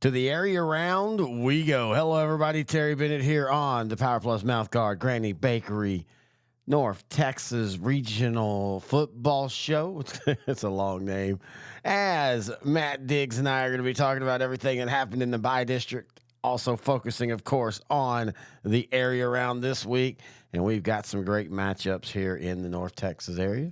To the area round we go. Hello, everybody. Terry Bennett here on the PowerPlus Mouthguard Granny Bakery North Texas Regional Football Show. It's a long name. As Matt Diggs and I are going to be talking about everything that happened in the Bi District, also focusing, of course, on the area around this week. And we've got some great matchups here in the North Texas area.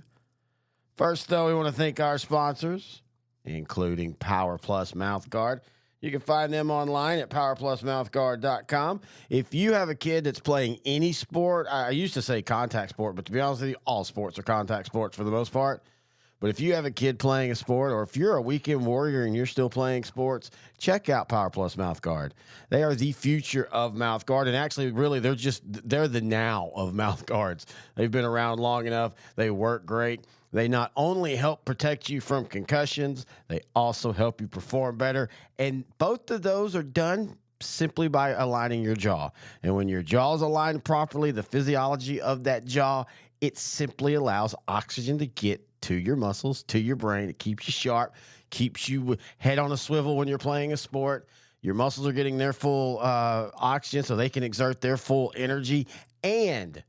First, though, we want to thank our sponsors, including PowerPlus Mouthguard. You can find them online at PowerPlusMouthguard.com. If you have a kid that's playing any sport, I used to say contact sport, but to be honest with you, all sports are contact sports for the most part. But if you have a kid playing a sport, or if you're a weekend warrior and you're still playing sports, check out PowerPlus Mouthguard. They are the future of mouthguard, and actually, really, they're the now of mouthguards. They've been around long enough. They work great. They not only help protect you from concussions, they also help you perform better. And both of those are done simply by aligning your jaw. And when your jaw is aligned properly, the physiology of that jaw, it simply allows oxygen to get to your muscles, to your brain. It keeps you sharp, keeps you head on a swivel when you're playing a sport. Your muscles are getting their full oxygen so they can exert their full energy. And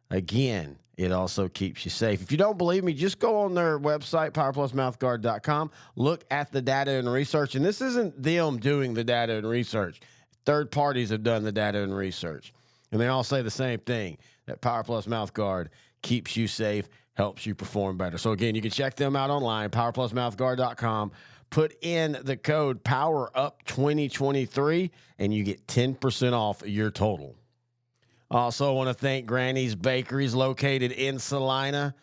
again, it also keeps you safe. If you don't believe me, just go on their website, PowerPlusMouthguard.com. Look at the data and research. And this isn't them doing the data and research. Third parties have done the data and research. And they all say the same thing, that PowerPlus Mouthguard keeps you safe, helps you perform better. So, again, you can check them out online, PowerPlusMouthguard.com. Put in the code POWERUP2023, and you get 10% off your total. Also, want to thank Granny's Bakeries located in Salina,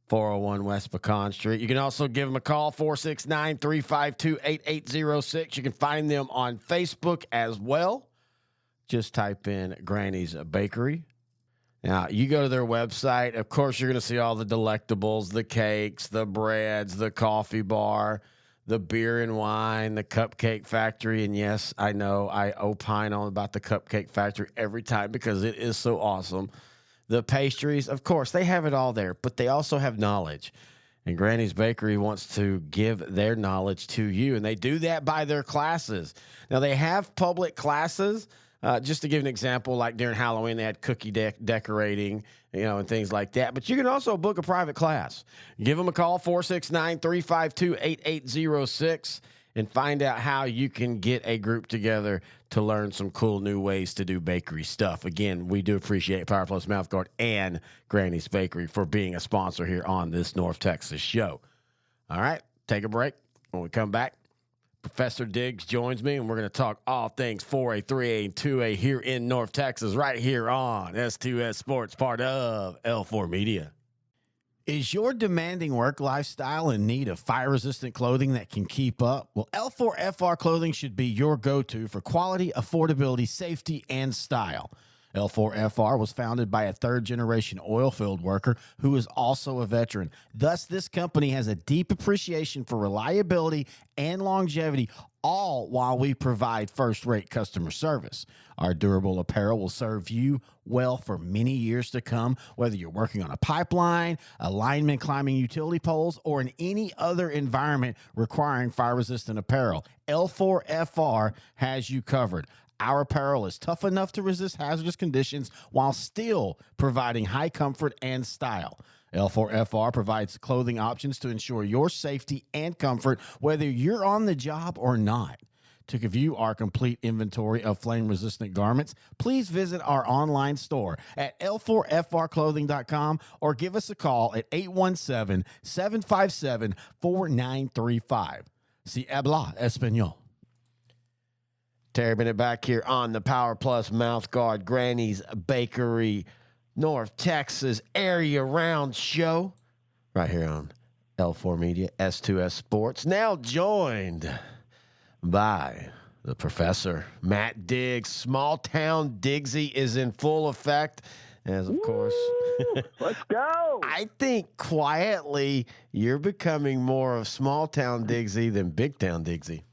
401 West Pecan Street. You can also give them a call, 469-352-8806. You can find them on Facebook as well. Just type in Granny's Bakery. Now, you go to their website. Of course, you're going to see all the delectables, the cakes, the breads, the coffee bar, the beer and wine, the Cupcake Factory. And yes, I know I opine on about the Cupcake Factory every time because it is so awesome. The pastries, of course, they have it all there, but they also have knowledge. And Granny's Bakery wants to give their knowledge to you, and they do that by their classes. Now, they have public classes. Just to give an example, like during Halloween, they had cookie decorating, and things like that. But you can also book a private class. Give them a call, 469-352-8806, and find out how you can get a group together to learn some cool new ways to do bakery stuff. Again, we do appreciate PowerPlus Mouthguard and Granny's Bakery for being a sponsor here on this North Texas show. All right, take a break. When we come back, Professor Diggs joins me, and we're going to talk all things 4A, 3A, and 2A here in North Texas, right here on S2S Sports, part of L4 Media. Is your demanding work lifestyle in need of fire-resistant clothing that can keep up? Well, L4FR clothing should be your go-to for quality, affordability, safety, and style. L4FR was founded by a third-generation oil field worker who is also a veteran. Thus, this company has a deep appreciation for reliability and longevity, all while we provide first-rate customer service. Our durable apparel will serve you well for many years to come, whether you're working on a pipeline, a lineman climbing utility poles, or in any other environment requiring fire-resistant apparel. L4FR has you covered. Our apparel is tough enough to resist hazardous conditions while still providing high comfort and style. L4FR provides clothing options to ensure your safety and comfort, whether you're on the job or not. To view our complete inventory of flame-resistant garments, please visit our online store at L4FRclothing.com or give us a call at 817-757-4935. Si habla español. Terry Bennett back here on the PowerPlus Mouthguard Granny's Bakery North Texas area round show right here on L4 Media, S2S Sports. Now joined by the professor, Matt Diggs. Small town Diggsy is in full effect. As of course, let's go. I think quietly you're becoming more of small town Diggsy than big town Diggsy.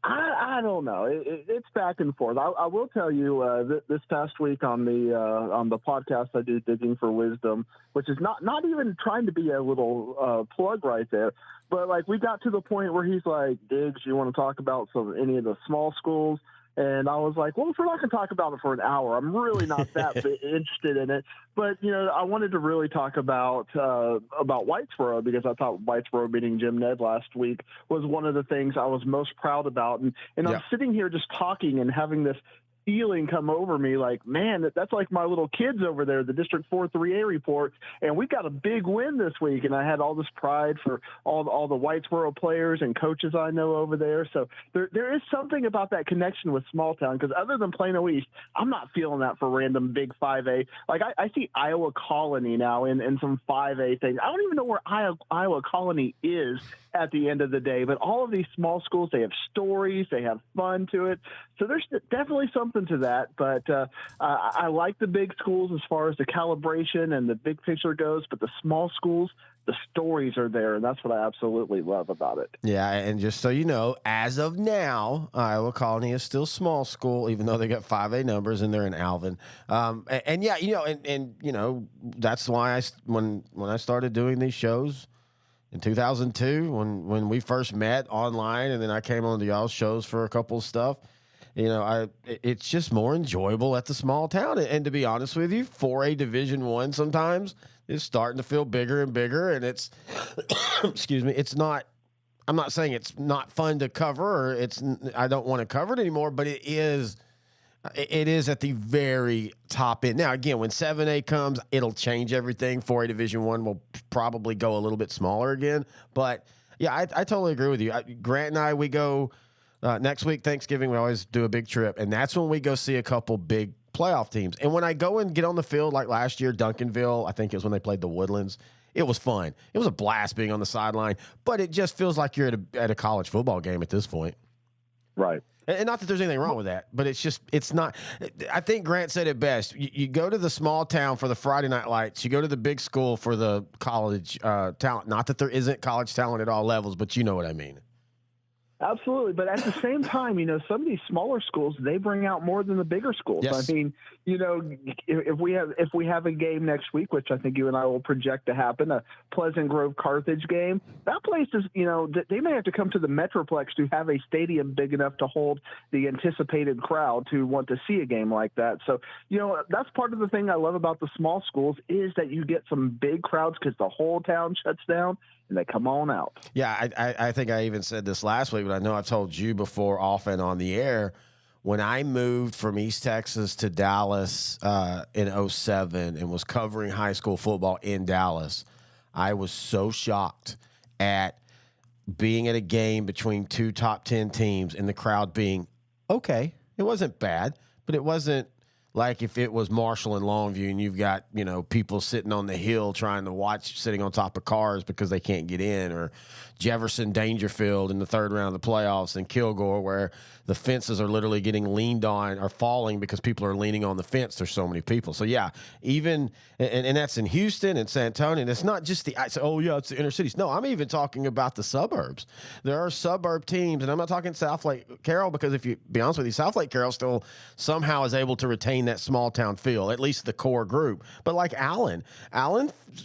I I don't know. It's back and forth. I will tell you this past week on the podcast I do, Digging for Wisdom, which is not even trying to be a little plug right there, but like we got to the point where he's like, Diggs, you want to talk about any of the small schools? And I was like, well, if we're not going to talk about it for an hour, I'm really not that interested in it. But, I wanted to really talk about Whitesboro, because I thought Whitesboro beating Jim Ned last week was one of the things I was most proud about. And I'm sitting here just talking and having this feeling come over me like, man, that's like my little kids over there, the District 4 3A report, and we got a big win this week. And I had all this pride for all the Whitesboro players and coaches I know over there. So there is something about that connection with small town, because other than Plano East, I'm not feeling that for random big 5A. Like I see Iowa Colony now in some 5A things. I don't even know where Iowa Colony is at the end of the day, but all of these small schools, they have stories, they have fun to it. So there's definitely something to that. But I like the big schools as far as the calibration and the big picture goes, but the small schools, the stories are there, and that's what I absolutely love about it. Yeah, and just so you know, as of now, Iowa Colony is still small school, even though they got 5A numbers and they're in Alvin. And yeah, that's why when I started doing these shows in 2002, when we first met online, and then I came on to y'all's shows for a couple of stuff, it's just more enjoyable at the small town. And to be honest with you, 4A Division I sometimes is starting to feel bigger and bigger, and it's, excuse me, it's not. I'm not saying it's not fun to cover, or I don't want to cover it anymore, but it is. It is at the very top end. Now, again, when 7A comes, it'll change everything. 4A Division I will probably go a little bit smaller again. But, yeah, I totally agree with you. Grant and I, we go next week, Thanksgiving, we always do a big trip. And that's when we go see a couple big playoff teams. And when I go and get on the field, like last year, Duncanville, I think it was when they played the Woodlands, it was fun. It was a blast being on the sideline. But it just feels like you're at a college football game at this point. Right. And not that there's anything wrong with that, but it's not. I think Grant said it best. You go to the small town for the Friday night lights. You go to the big school for the college talent. Not that there isn't college talent at all levels, but you know what I mean. Absolutely. But at the same time, some of these smaller schools, they bring out more than the bigger schools. Yes. I mean, if we have a game next week, which I think you and I will project to happen, a Pleasant Grove Carthage game, that place is, they may have to come to the Metroplex to have a stadium big enough to hold the anticipated crowd to want to see a game like that. So, that's part of the thing I love about the small schools is that you get some big crowds because the whole town shuts down and they come on out. Yeah, I think I even said this last week, but I know I've told you before off and on the air. When I moved from East Texas to Dallas in 2007 and was covering high school football in Dallas, I was so shocked at being at a game between two top 10 teams and the crowd being okay. It wasn't bad, but it wasn't like if it was Marshall and Longview and you've got, people sitting on the hill trying to watch, sitting on top of cars because they can't get in, or Jefferson Dangerfield in the third round of the playoffs in Kilgore where the fences are literally getting leaned on or falling because people are leaning on the fence. There's so many people. So, yeah, even and that's in Houston and San Antonio. And it's not just it's the inner cities. No, I'm even talking about the suburbs. There are suburb teams, and I'm not talking South Lake Carroll because if you be honest with you, South Lake Carroll still somehow is able to retain that small town feel, at least the core group. But like Allen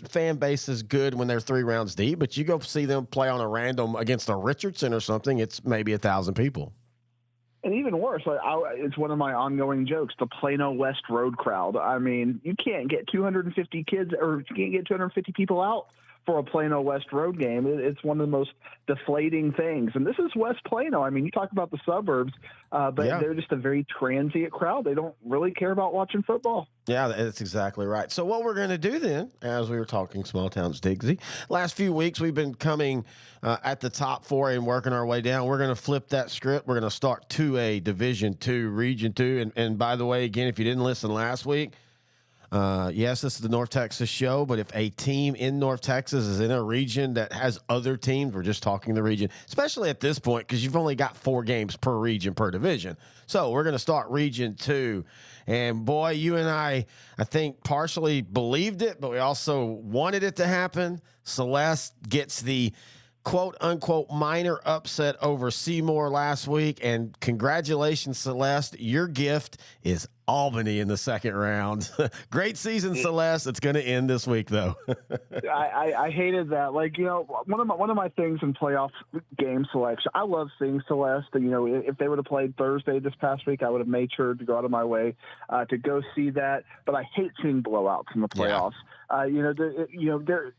fan base is good when they're 3 rounds deep, but you go see them play on a random against a Richardson or something, it's maybe 1,000 people. And even worse, it's one of my ongoing jokes, the Plano West Road crowd. I mean, you can't get 250 kids or you can't get 250 people out for a Plano West Road game. It's one of the most deflating things. And this is West Plano. I mean, you talk about the suburbs, but they're just a very transient crowd. They don't really care about watching football. Yeah, that's exactly right. So what we're going to do then, as we were talking small towns, Diggsy, last few weeks we've been coming at the top 4 and working our way down. We're going to flip that script. We're going to start 2A, Division II, Region 2. And by the way, again, if you didn't listen last week, yes, this is the North Texas show, but if a team in North Texas is in a region that has other teams, we're just talking the region, especially at this point because you've only got 4 games per region per division. So we're going to start Region 2. And, boy, you and I think, partially believed it, but we also wanted it to happen. Celeste gets the quote unquote minor upset over Seymour last week. And congratulations, Celeste. Your gift is Albany in the second round. Great season, Celeste. It's going to end this week, though. I hated that. Like, one of my things in playoff game selection, I love seeing Celeste. If they would have played Thursday this past week, I would have made sure to go out of my way to go see that. But I hate seeing blowouts in the playoffs.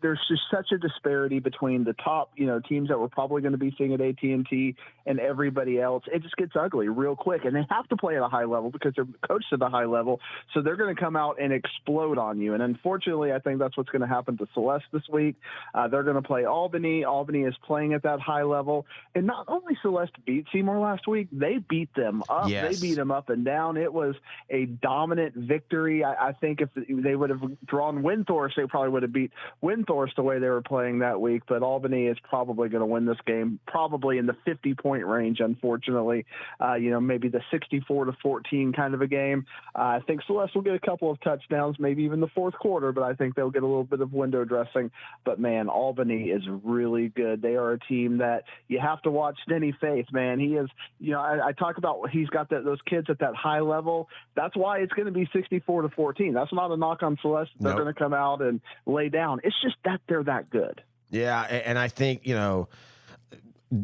There's just such a disparity between the top, teams that we're probably going to be seeing at AT&T and everybody else. It just gets ugly real quick, and they have to play at a high level because they're coached at a high level. So they're going to come out and explode on you. And unfortunately, I think that's what's going to happen to Celeste this week. They're going to play Albany. Albany is playing at that high level. And not only Celeste beat Seymour last week, they beat them up. Yes. They beat them up and down. It was a dominant victory. I think if they would have drawn Windthorst, they probably would have beat Windthorst the way they were playing that week. But Albany is probably going to win this game, probably in the 50-point range, unfortunately. Maybe the 64-14 kind of a game. I think Celeste will get a couple of touchdowns, maybe even the fourth quarter, but I think they'll get a little bit of window dressing. But, man, Albany is really good. They are a team that you have to watch. Denny Faith, man. He is, I talk about he's got those kids at that high level. That's why it's going to be 64-14. That's not a knock on Celeste. They're going to come out and lay down. It's just that they're that good. Yeah, and I think,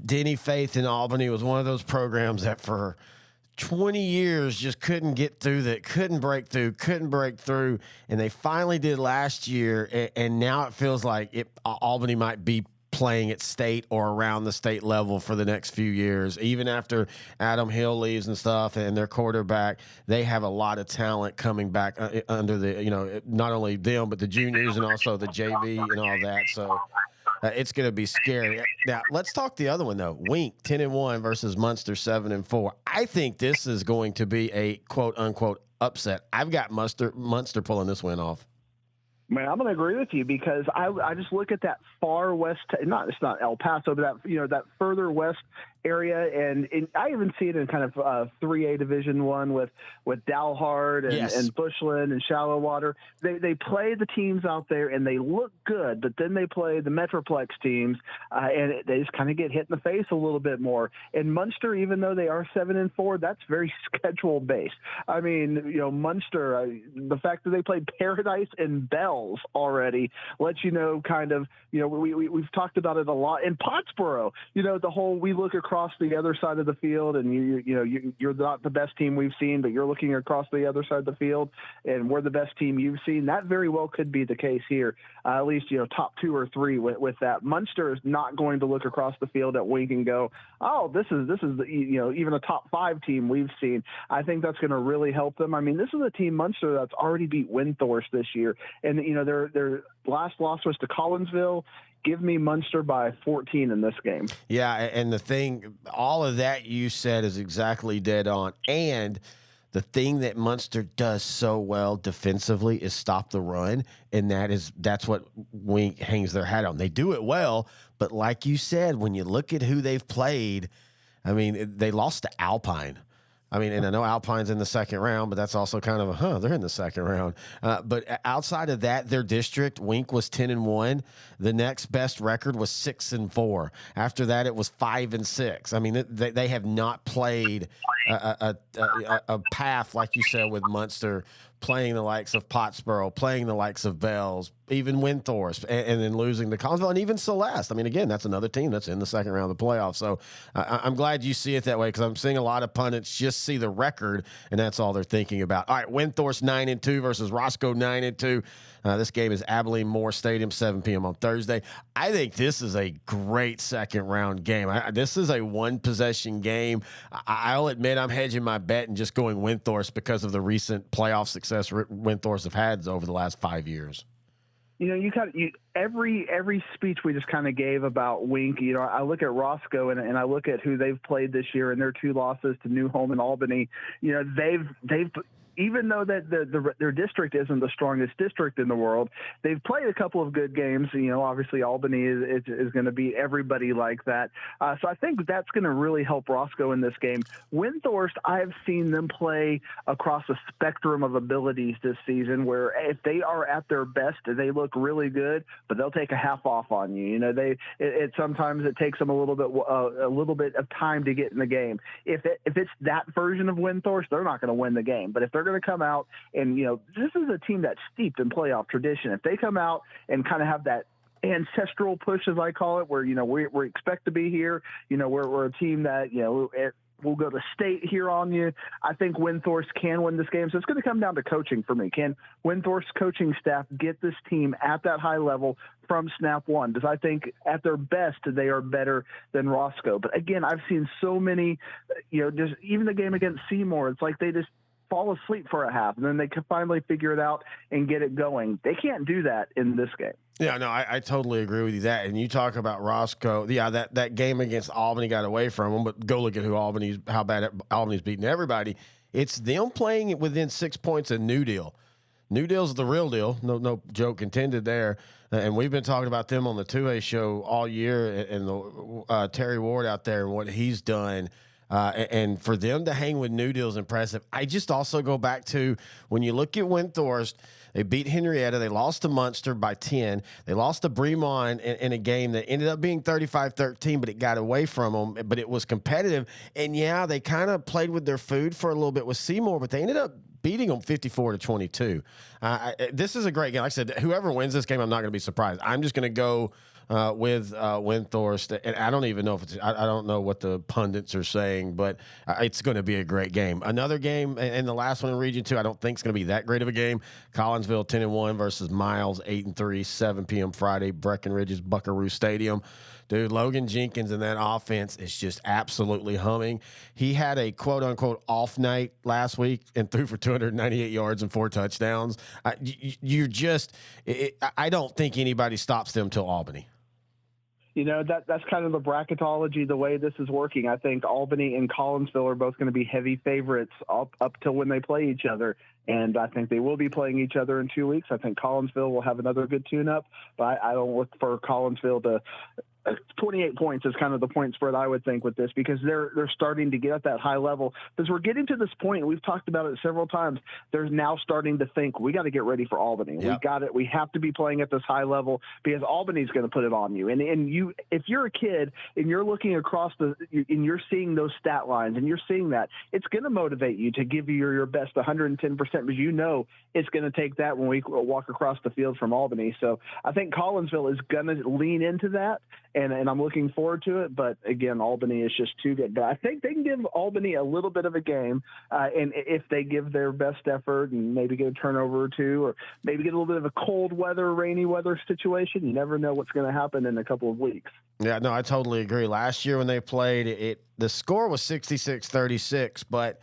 Denny Faith in Albany was one of those programs that for 20 years just couldn't get through that, couldn't break through. And they finally did last year. And now it feels like Albany might be playing at state or around the state level for the next few years. Even after Adam Hill leaves and stuff and their quarterback, they have a lot of talent coming back under the, not only them, but the juniors and also the JV and all that. So it's going to be scary. Now, let's talk the other one, though. Wink, 10-1 versus Munster, 7-4. I think this is going to be a quote-unquote upset. I've got Munster pulling this win off. Man, I'm going to agree with you because I just look at that far west, it's not El Paso, but that further west area, and I even see it in kind of 3A Division I with Dalhart and Bushland and Shallow Water. They play the teams out there and they look good, but then they play the Metroplex teams and they just kind of get hit in the face a little bit more. And Munster, even though they are 7-4, that's very schedule based. I mean, Munster, the fact that they played Paradise and Bells already lets you know kind of, we've talked about it a lot. In Pottsboro, the whole we look across the other side of the field and you're not the best team we've seen, but you're looking across the other side of the field and we're the best team you've seen. That very well could be the case here, at least top 2 or 3 with that. Munster is not going to look across the field at Wink and go, oh, this is the, even a top 5 team we've seen. I think that's going to really help them. I mean, this is a team, Munster, that's already beat Windthorst this year, and their last loss was to Collinsville. Give me Munster by 14 in this game. Yeah, and the thing, all of that you said is exactly dead on. And the thing that Munster does so well defensively is stop the run, and that's what Wink hangs their hat on. They do it well, but like you said, when you look at who they've played, I mean, they lost to Alpine. I mean, and I know Alpine's in the second round, but that's also kind of they're in the second round. But outside of that, their district, Wink was 10-1. The next best record was 6-4. After that, it was 5-6. I mean, they have not played a path, like you said, with Munster, playing the likes of Pottsboro, playing the likes of Bells, even Windthorst, and then losing to Collinsville, and even Celeste. I mean, again, that's another team that's in the second round of the playoffs. So I'm glad you see it that way, because I'm seeing a lot of pundits just see the record, and that's all they're thinking about. All right, Windthorst 9-2 versus Roscoe 9-2. This game is Abilene Moore Stadium, 7 p.m. on Thursday. I think this is a great second round game. This is a one possession game. I'll admit I'm hedging my bet and just going Windthorst because of the recent playoff success Windthorst have had over the last 5 years. Every speech we just kind of gave about Wink, I look at Roscoe and I look at who they've played this year and their 2 losses to New Home and Albany. They've even though that their district isn't the strongest district in the world, they've played a couple of good games. Obviously Albany is going to beat everybody like that. So I think that's going to really help Roscoe in this game. Windthorst, I've seen them play across a spectrum of abilities this season, where if they are at their best, they look really good, but they'll take a half off on you. Sometimes it takes them a little bit of time to get in the game. If it's that version of Windthorst, they're not going to win the game. But if they're going to come out and, this is a team that's steeped in playoff tradition. If they come out and kind of have that ancestral push, as I call it, where, we expect to be here, we're a team that, we'll go to state here on you. I think Windthorst can win this game. So it's going to come down to coaching for me. Can Windthorst's coaching staff get this team at that high level from snap one? Because I think at their best, they are better than Roscoe. But again, I've seen so many, just even the game against Seymour, it's like they just fall asleep for a half and then they can finally figure it out and get it going. They can't do that in this game. Yeah, no, I totally agree with you that. And you talk about Roscoe. Yeah, that game against Albany got away from them, but go look at how bad Albany's beating everybody. It's them playing it within 6 points of New Deal. New Deal's the real deal. No joke intended there. And we've been talking about them on the 2A show all year, and the Terry Ward out there and what he's done. And for them to hang with New Deal is impressive. I just also go back to when you look at Windthorst, they beat Henrietta. They lost to Munster by 10. They lost to Bremont in a game that ended up being 35-13, but it got away from them. But it was competitive. And, yeah, they kind of played with their food for a little bit with Seymour, but they ended up beating them 54-22. This is a great game. Like I said, whoever wins this game, I'm not going to be surprised. I'm just going to go with Windthorst, and I don't even know if I don't know what the pundits are saying, but it's going to be a great game. Another game, and the last one in Region 2, I don't think it's going to be that great of a game. Collinsville 10-1 versus Miles 8-3, 7 p.m. Friday, Breckenridge's Buckaroo Stadium. Dude, Logan Jenkins and that offense is just absolutely humming. He had a quote-unquote off night last week and threw for 298 yards and 4 touchdowns. I don't think anybody stops them till Albany. That's kind of the bracketology, the way this is working. I think Albany and Collinsville are both going to be heavy favorites up till when they play each other. And I think they will be playing each other in 2 weeks. I think Collinsville will have another good tune-up, but I don't look for Collinsville to 28 points is kind of the point spread I would think with this, because they're starting to get at that high level. Because we're getting to this point, we've talked about it several times, they're now starting to think we got to get ready for Albany. Yep. We have to be playing at this high level because Albany's going to put it on you. And you, if you're a kid and you're looking across and you're seeing those stat lines and you're seeing that, it's going to motivate you to give you your best 110%, because it's going to take that when we walk across the field from Albany. So I think Collinsville is going to lean into that. And I'm looking forward to it. But, again, Albany is just too good. But I think they can give Albany a little bit of a game. And if they give their best effort and maybe get a turnover or two, or maybe get a little bit of a cold weather, rainy weather situation, you never know what's going to happen in a couple of weeks. Yeah, no, I totally agree. Last year when they played, the score was 66-36, but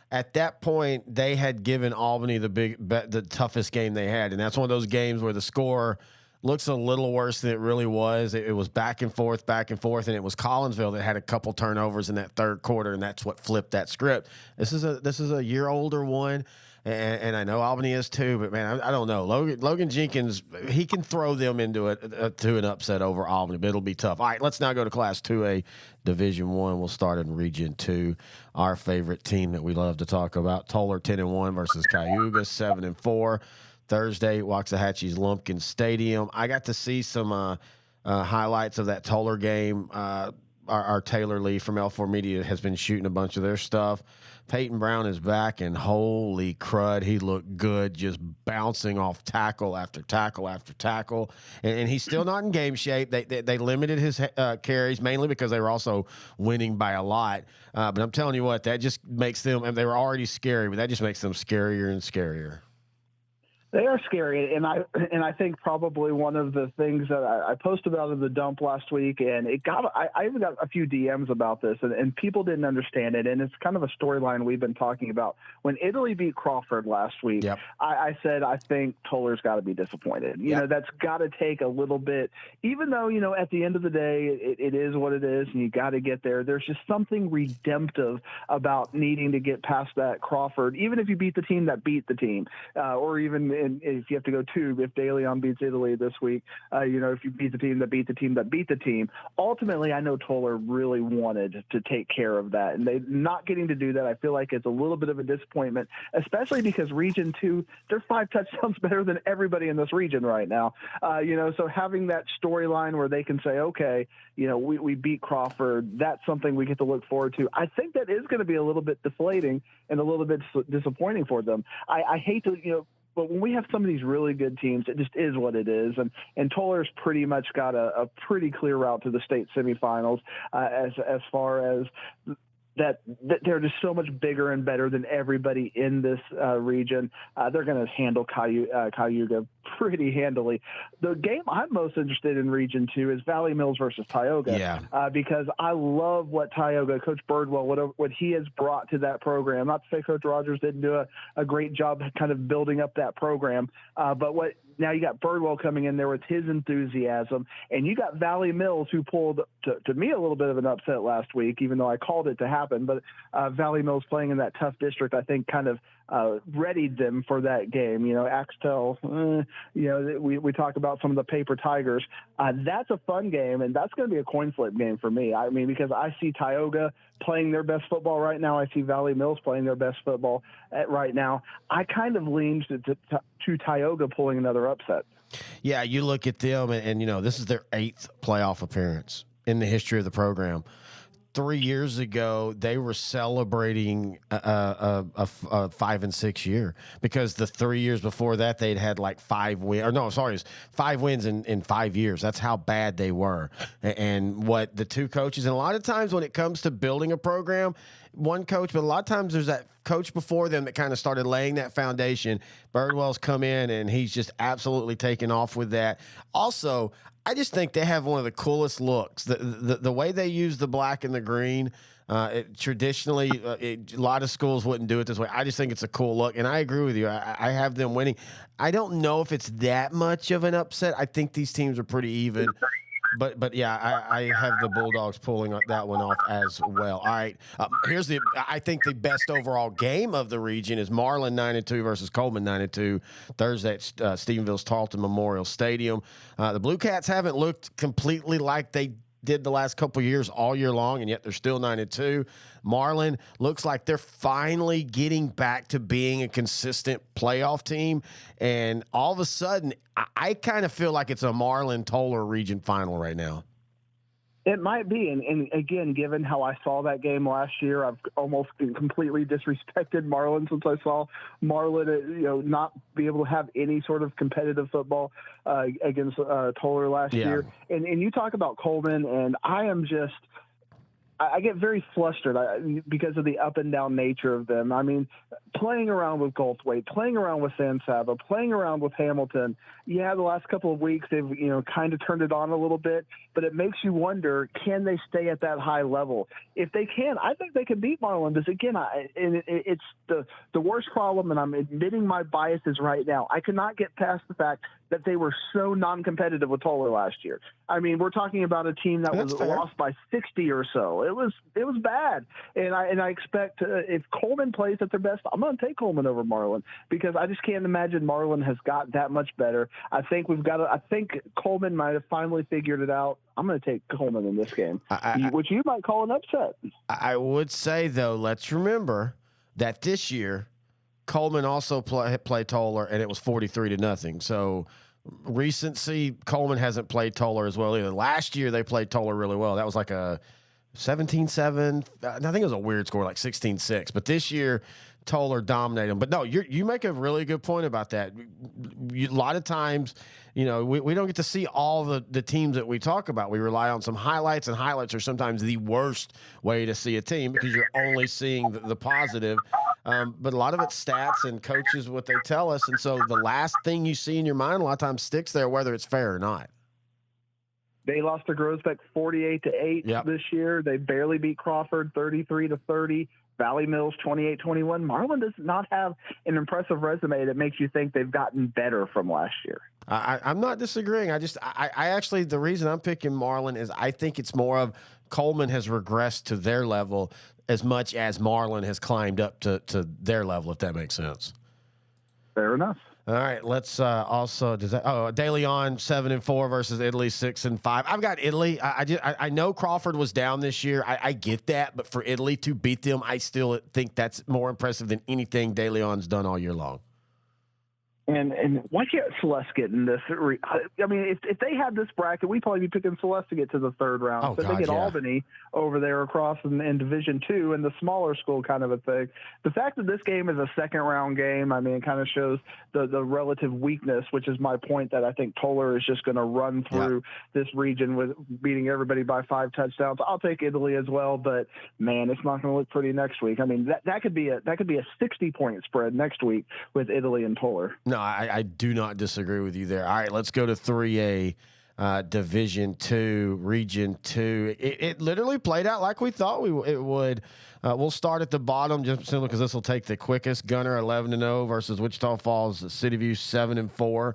at that point they had given Albany the toughest game they had. And that's one of those games where the score – looks a little worse than it really was. It was back and forth, and it was Collinsville that had a couple turnovers in that third quarter, and that's what flipped that script. This is a year older one, and I know Albany is too, but man, I don't know. Logan Jenkins, he can throw them into to an upset over Albany, but it'll be tough. All right, let's now go to Class 2A Division 1. We'll start in Region 2. Our favorite team that we love to talk about, Toller 10-1 versus Cayuga 7-4. Thursday, Waxahachie's Lumpkin Stadium. I got to see some highlights of that Toller game. Our Taylor Lee from L4 Media has been shooting a bunch of their stuff. Peyton Brown is back, and holy crud, he looked good, just bouncing off tackle after tackle after tackle. And he's still not in game shape. They limited his carries, mainly because they were also winning by a lot. But I'm telling you what, that just makes them, and they were already scary, but that just makes them scarier and scarier. They are scary, and I think probably one of the things that I posted about in the dump last week, and I even got a few DMs about this, and people didn't understand it, and it's kind of a storyline we've been talking about. When Italy beat Crawford last week, Yep. I said I think Toller's got to be disappointed. You know, that's got to take a little bit, even though at the end of the day it is what it is, and you got to get there. There's just something redemptive about needing to get past that Crawford, even if you beat the team that beat the team, or even. And if you have to go if De Leon beats Italy this week, if you beat the team that beat the team that beat the team, ultimately I know Toller really wanted to take care of that. And they not getting to do that, I feel like it's a little bit of a disappointment, especially because Region 2, they're 5 touchdowns better than everybody in this region right now. So having that storyline where they can say, okay, we beat Crawford, that's something we get to look forward to. I think that is going to be a little bit deflating and a little bit disappointing for them. I hate to, but when we have some of these really good teams, it just is what it is. And Toller's pretty much got a pretty clear route to the state semifinals as far as that they're just so much bigger and better than everybody in this region. They're going to handle Cayuga pretty handily. The game I'm most interested in Region 2 is Valley Mills versus Tioga, because I love what Tioga, Coach Birdwell, what he has brought to that program. Not to say Coach Rogers didn't do a great job kind of building up that program, but now you got Birdwell coming in there with his enthusiasm, and you got Valley Mills, who pulled, to me, a little bit of an upset last week, even though I called it to happen. But Valley Mills playing in that tough district, I think, kind of readied them for that game. Axtell, we talk about some of the paper Tigers. That's a fun game, and that's going to be a coin flip game for me. I mean, because I see Tioga playing their best football right now. I see Valley Mills playing their best football right now. I kind of lean to Tioga pulling another upset. Yeah, you look at them, and this is their 8th playoff appearance in the history of the program. 3 years ago, they were celebrating a 5-6 year, because the 3 years before that they'd had like 5 wins. Or no, sorry, it was 5 wins in 5 years. That's how bad they were. And what the two coaches, and a lot of times when it comes to building a program, one coach, but a lot of times there's that coach before them that kind of started laying that foundation. Birdwell's come in, and he's just absolutely taken off with that. Also, I just think they have one of the coolest looks. The way they use the black and the green, traditionally, a lot of schools wouldn't do it this way. I just think it's a cool look, and I agree with you. I have them winning. I don't know if it's that much of an upset. I think these teams are pretty even. But yeah, I have the Bulldogs pulling that one off as well. All right, I think the best overall game of the region is Marlin 9-2 versus Coleman 9-2 Thursday at Stephenville's Tarleton Memorial Stadium. The Blue Cats haven't looked completely like they did the last couple of years all year long, and yet they're still 9-2. Marlin looks like they're finally getting back to being a consistent playoff team, and all of a sudden, I kind of feel like it's a Marlin-Toller region final right now. It might be, and again, given how I saw that game last year, I've almost completely disrespected Marlin since I saw Marlin, not be able to have any sort of competitive football against Toller last year. And you talk about Coleman, and I get very flustered because of the up and down nature of them. I mean, playing around with Goldthwait, playing around with San Saba, playing around with Hamilton. Yeah, the last couple of weeks they've kind of turned it on a little bit, but it makes you wonder, can they stay at that high level? If they can, I think they can beat Marlin. Because again, it's the worst problem, and I'm admitting my biases right now. I cannot get past the fact that they were so non-competitive with Toller last year. I mean, we're talking about a team that was lost by 60 or so. It was bad, and I expect if Coleman plays at their best, I'm going to take Coleman over Marlin, because I just can't imagine Marlin has got that much better. I think Coleman might have finally figured it out. I'm going to take Coleman in this game, which you might call an upset. I would say, though, let's remember that this year Coleman also played Toller, and it was 43-0. So recency, Coleman hasn't played Toller as well either. Last year they played Toller really well. That was like a 17-7. I think it was a weird score, like 16-6. But this year, Toller dominated them. But no, you make a really good point about that. A lot of times, we don't get to see all the teams that we talk about. We rely on some highlights, and highlights are sometimes the worst way to see a team, because you're only seeing the positive. But a lot of it's stats and coaches, what they tell us. And so the last thing you see in your mind a lot of times sticks there, whether it's fair or not. They lost to Groesbeck 48-8 this year. They barely beat Crawford 33-30. Valley Mills 28-21. Marlin does not have an impressive resume that makes you think they've gotten better from last year. I'm not disagreeing. I actually, the reason I'm picking Marlin is I think it's more of Coleman has regressed to their level as much as Marlin has climbed up to their level, if that makes sense. Fair enough. All right, let's also De Leon 7-4 versus Italy 6-5. I've got Italy. I know Crawford was down this year. I get that, but for Italy to beat them, I still think that's more impressive than anything De Leon's done all year long. And why can't Celeste get in this? I mean, if they had this bracket, we'd probably be picking Celeste to get to the third round. Oh, so God, they get yeah. Albany over there across in Division II and the smaller school kind of a thing. The fact that this game is a second-round game, I mean, it kind of shows the relative weakness, which is my point that I think Toller is just going to run through this region with beating everybody by 5 touchdowns. I'll take Italy as well, but, man, it's not going to look pretty next week. I mean, that could be a 60-point spread next week with Italy and Toller. No, I do not disagree with you there. All right, let's go to 3A, Division II, Region 2. It literally played out like we thought it would. We'll start at the bottom just simply because this will take the quickest. Gunner 11-0 versus Wichita Falls, City View 7-4.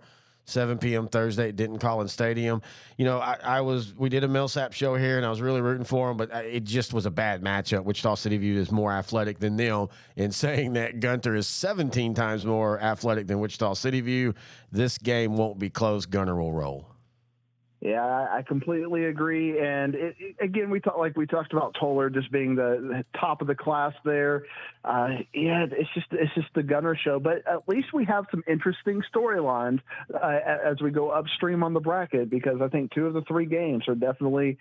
7 p.m. Thursday at Denton Collins Stadium. You know, we did a Millsap show here, and I was really rooting for them, but it just was a bad matchup. Wichita City View is more athletic than them. In saying that, Gunter is 17 times more athletic than Wichita City View. This game won't be close. Gunter will roll. Yeah, I completely agree. And again, we talked about Toller just being the top of the class there. It's just the Gunner show. But at least we have some interesting storylines as we go upstream on the bracket, because I think 2 of the 3 games are definitely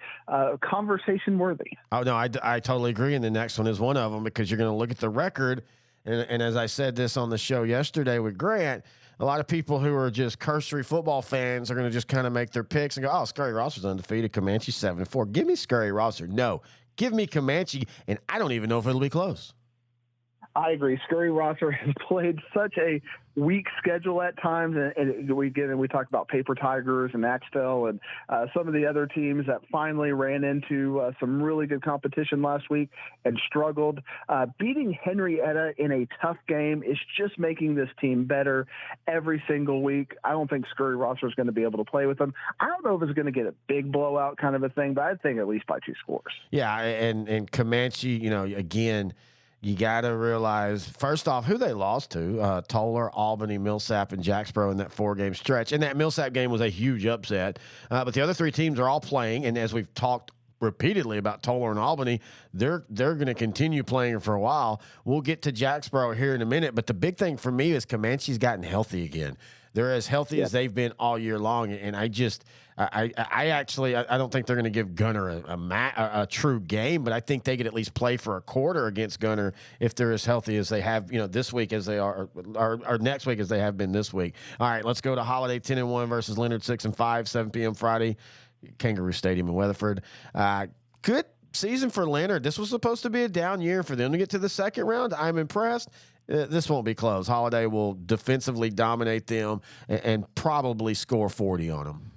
conversation worthy. Oh no, I totally agree. And the next one is one of them, because you're going to look at the record. And as I said this on the show yesterday with Grant, a lot of people who are just cursory football fans are going to just kind of make their picks and go, oh, Scurry Rosser's undefeated, Comanche 7-4. Give me Scurry Rosser. No, give me Comanche, and I don't even know if it'll be close. I agree. Scurry Rosser has played such a weak schedule at times, and we talk about Paper Tigers and Axtell and some of the other teams that finally ran into some really good competition last week and struggled. Beating Henrietta in a tough game is just making this team better every single week. I don't think Scurry Rosser is going to be able to play with them. I don't know if it's going to get a big blowout kind of a thing, but I think at least by 2 scores. Yeah, and Comanche, you know, again, you got to realize, first off, who they lost to. Toller, Albany, Millsap, and Jacksboro in that 4-game stretch. And that Millsap game was a huge upset. But the other 3 teams are all playing, and as we've talked repeatedly about Toller and Albany, they're going to continue playing for a while. We'll get to Jacksboro here in a minute, but the big thing for me is Comanche's gotten healthy again. They're as healthy as they've been all year long, and I don't think they're going to give Gunner a true game, but I think they could at least play for a quarter against Gunner if they're as healthy as they have, you know, this week as they are, or next week as they have been this week. All right, let's go to Holiday 10-1 versus Leonard 6-5, 7 p.m. Friday, Kangaroo Stadium in Weatherford. Good season for Leonard. This was supposed to be a down year for them to get to the second round. I'm impressed. This won't be close. Holiday will defensively dominate them and probably score 40 on them.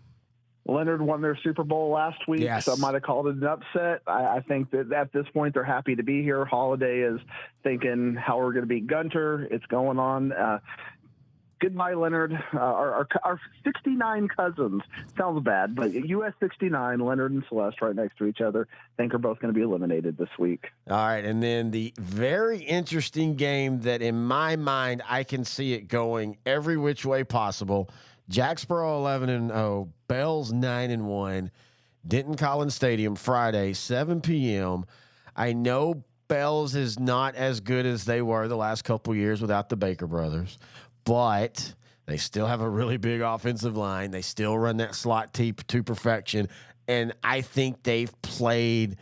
Leonard won their Super Bowl last week. Yes. Some might have called it an upset. I think that at this point they're happy to be here. Holiday is thinking how we're going to beat Gunter. It's going on. Goodbye, Leonard. Our 69 cousins. Sounds bad, but US 69, Leonard and Celeste right next to each other. I think are both going to be eliminated this week. All right, and then the very interesting game that in my mind I can see it going every which way possible. Jacksboro 11-0, Bells 9-1, Denton Collins Stadium Friday 7 p.m. I know Bells is not as good as they were the last couple years without the Baker brothers, but they still have a really big offensive line. They still run that slot to perfection, and I think they've played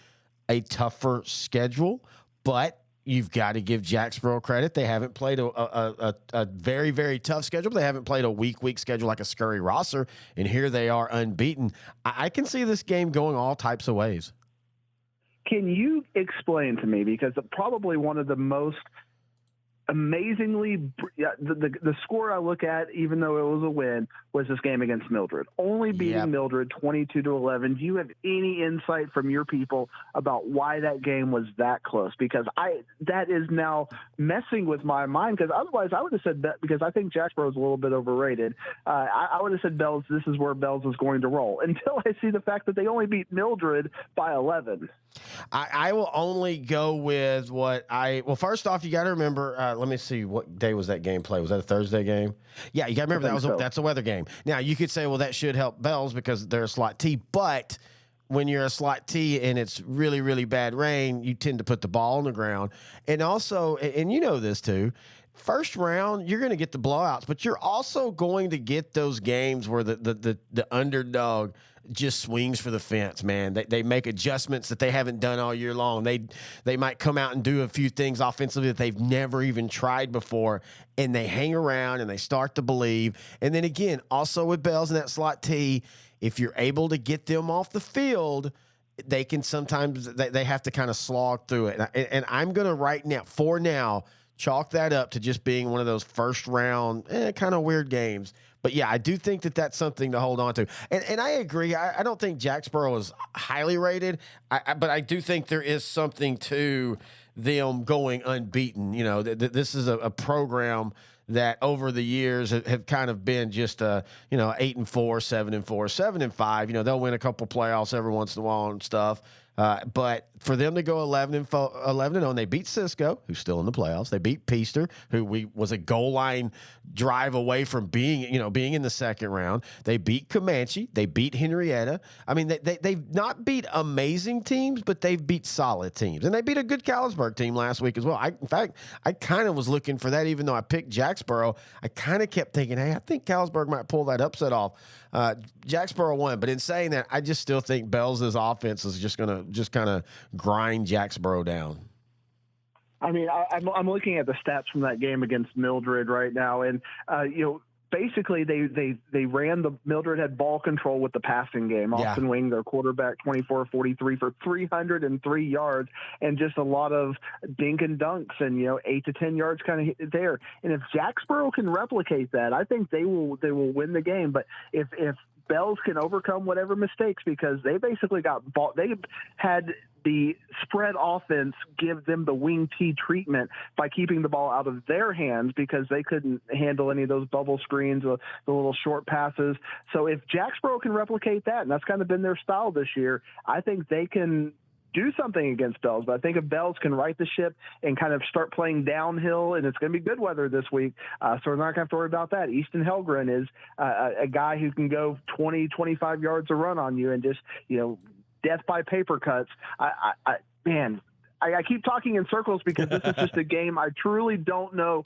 a tougher schedule, but you've got to give Jacksboro credit. They haven't played a very, very tough schedule. But they haven't played a weak schedule like a Scurry Rosser, and here they are unbeaten. I can see this game going all types of ways. Can you explain to me, because probably one of the most amazingly, the score I look at, even though it was a win, was this game against Mildred. Only beating Mildred 22-11. Do you have any insight from your people about why that game was that close? Because that is now messing with my mind, because otherwise I would have said that, because I think Jacksboro is a little bit overrated. I would have said Bells, this is where Bells is going to roll, until I see the fact that they only beat Mildred by 11. I will only go with well, first off, you got to remember, let me see, what day was that game played? Was that a Thursday game? Yeah, you got to remember that's a weather game. Now, you could say, well, that should help Bells because they're a slot T, but when you're a slot T and it's really, really bad rain, you tend to put the ball on the ground. And also, and you know this too, first round, you're going to get the blowouts, but you're also going to get those games where the underdog just swings for the fence, man. They make adjustments that they haven't done all year long. They might come out and do a few things offensively that they've never even tried before, and they hang around and they start to believe. And then again, also with Bells in that slot T, if you're able to get them off the field, they can sometimes they have to kind of slog through it. And I'm going to for now, chalk that up to just being one of those first round kind of weird games. But yeah, I do think that that's something to hold on to. And I agree. I don't think Jacksboro is highly rated, but I do think there is something to them going unbeaten. You know, this is a program that over the years have kind of been just 8-4, 7-4, 7-5. You know, they'll win a couple playoffs every once in a while and stuff. But for them to go 11-0, and they beat Cisco, who's still in the playoffs. They beat Peaster, who was a goal line drive away from being in the second round. They beat Comanche. They beat Henrietta. I mean, they've not beat amazing teams, but they've beat solid teams. And they beat a good Callisburg team last week as well. In fact, I kind of was looking for that, even though I picked Jacksboro. I kind of kept thinking, hey, I think Callisburg might pull that upset off. Jacksboro won, but in saying that, I just still think Bells' offense is just going to kind of grind Jacksboro down. I mean, I'm looking at the stats from that game against Mildred right now, and basically they ran Mildred had ball control with the passing game. Austin Wing, their quarterback, 24-43 for 303 yards, and just a lot of dink and dunks, and 8 to 10 yards kind of there. And if Jacksboro can replicate that, I think they will win the game. But if Bells can overcome whatever mistakes, because they basically got ball. They had the spread offense give them the wing T treatment by keeping the ball out of their hands, because they couldn't handle any of those bubble screens or the little short passes. So if Jacksboro can replicate that, and that's kind of been their style this year, I think they can do something against Bells. But I think if Bells can right the ship and kind of start playing downhill, and it's going to be good weather this week, so we're not going to have to worry about that. Easton Helgren is a guy who can go 20, 25 yards a run on you and just, death by paper cuts. I keep talking in circles because this is just a game. I truly don't know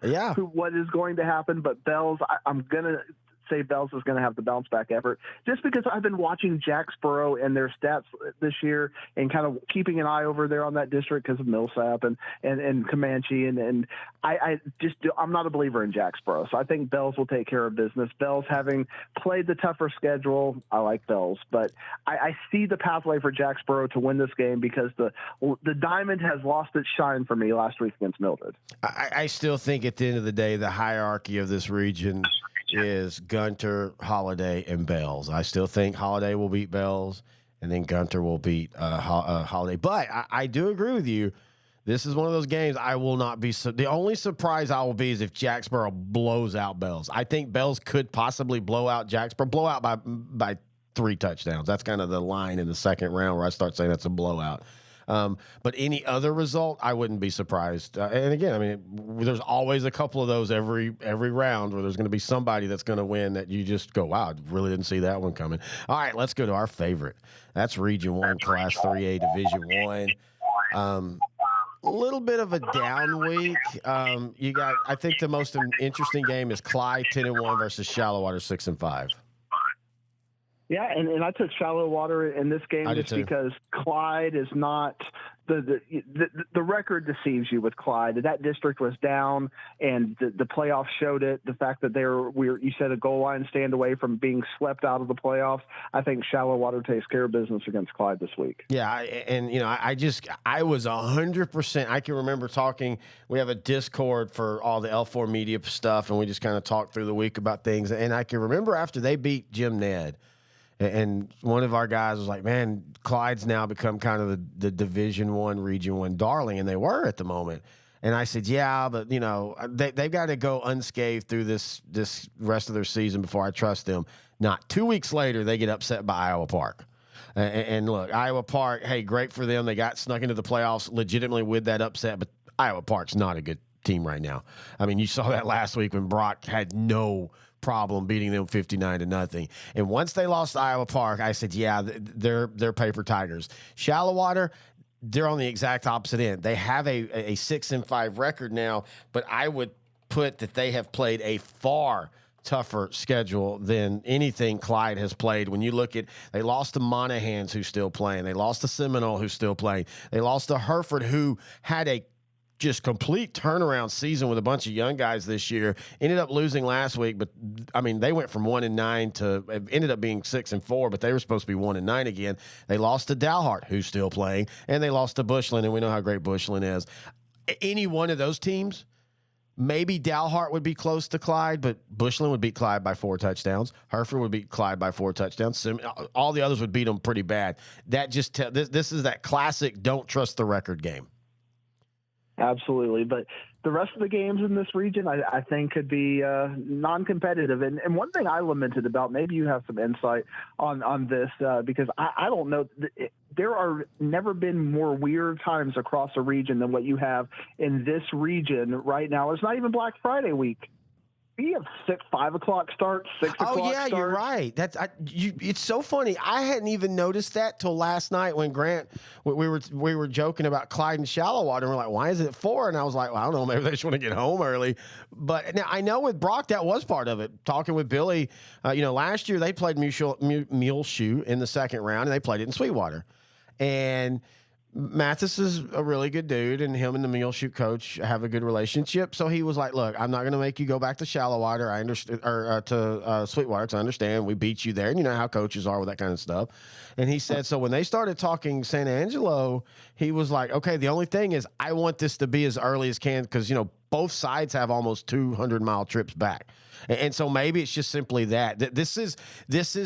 what is going to happen, but Bells, I'm going to say Bells is going to have the bounce back effort, just because I've been watching Jacksboro and their stats this year and kind of keeping an eye over there on that district because of Millsap and Comanche. And I'm not a believer in Jacksboro. So I think Bells will take care of business. Bells, having played the tougher schedule, I like Bells, but I see the pathway for Jacksboro to win this game, because the diamond has lost its shine for me last week against Mildred. I still think at the end of the day, the hierarchy of this region is Gunter, Holiday, and Bells. I still think Holiday will beat Bells, and then Gunter will beat Holiday. But I do agree with you. This is one of those games I will not be. The only surprise I will be is if Jacksboro blows out Bells. I think Bells could possibly blow out Jacksboro, blow out by 3 touchdowns. That's kind of the line in the second round where I start saying that's a blowout. But any other result, I wouldn't be surprised. And again, I mean, there's always a couple of those every round where there's going to be somebody that's going to win that you just go, wow, I really didn't see that one coming. All right, let's go to our favorite. That's Region 1, Class 3A, Division 1. A little bit of a down week. You got, I think the most interesting game is Clyde 10-1 versus Shallow-Water 6-5. Yeah, and I took Shallow Water in this game just because Clyde is not the record deceives you with Clyde. That district was down, and the playoffs showed it. The fact that you said a goal line stand away from being swept out of the playoffs. I think Shallow Water takes care of business against Clyde this week. Yeah, I was 100%. I can remember talking. We have a Discord for all the L4 media stuff, and we just kind of talked through the week about things. And I can remember after they beat Jim Ned, and one of our guys was like, man, Clyde's now become kind of the Division I, Region I darling, and they were at the moment. And I said, yeah, but, they've got to go unscathed through this rest of their season before I trust them. Not 2 weeks later, they get upset by Iowa Park. And look, Iowa Park, hey, great for them. They got snuck into the playoffs legitimately with that upset, but Iowa Park's not a good team right now. I mean, you saw that last week when Brock had no problem beating them 59-0. And once they lost to Iowa Park, I said, yeah, they're paper tigers. Shallow Water, they're on the exact opposite end. They have a 6-5 record now, but I would put that they have played a far tougher schedule than anything Clyde has played. When you look at, they lost to Monahans, who's still playing. They lost to Seminole, who's still playing. They lost to Hereford, who had a just complete turnaround season with a bunch of young guys this year. Ended up losing last week, but I mean, they went from 1-9 to ended up being 6-4, but they were supposed to be 1-9 again. They lost to Dalhart, who's still playing, and they lost to Bushland, and we know how great Bushland is. Any one of those teams, maybe Dalhart would be close to Clyde, but Bushland would beat Clyde by 4 touchdowns. Hereford would beat Clyde by 4 touchdowns. All the others would beat them pretty bad. That just this is that classic don't trust the record game. Absolutely. But the rest of the games in this region, I think, could be non-competitive. And one thing I lamented about, maybe you have some insight on this, because I don't know. There are never been more weird times across a region than what you have in this region right now. It's not even Black Friday week. We have 5 o'clock starts, 6 o'clock Oh, yeah, starts. you're right. It's so funny. I hadn't even noticed that till last night when Grant, we were joking about Clyde and Shallow Water, and we're like, why is it 4? And I was like, well, I don't know, maybe they just want to get home early. But now I know with Brock, that was part of it. Talking with Billy, last year they played Muleshoe in the second round, and they played it in Sweetwater. And Mathis is a really good dude, and him and the Muleshoe coach have a good relationship. So he was like, look, I'm not going to make you go back to Shallow Water. I understand, or to Sweetwater, to understand. We beat you there, and you know how coaches are with that kind of stuff. And he said, so when they started talking San Angelo, he was like, okay, the only thing is I want this to be as early as can, because, both sides have almost 200-mile trips back. And so maybe it's just simply that. This is,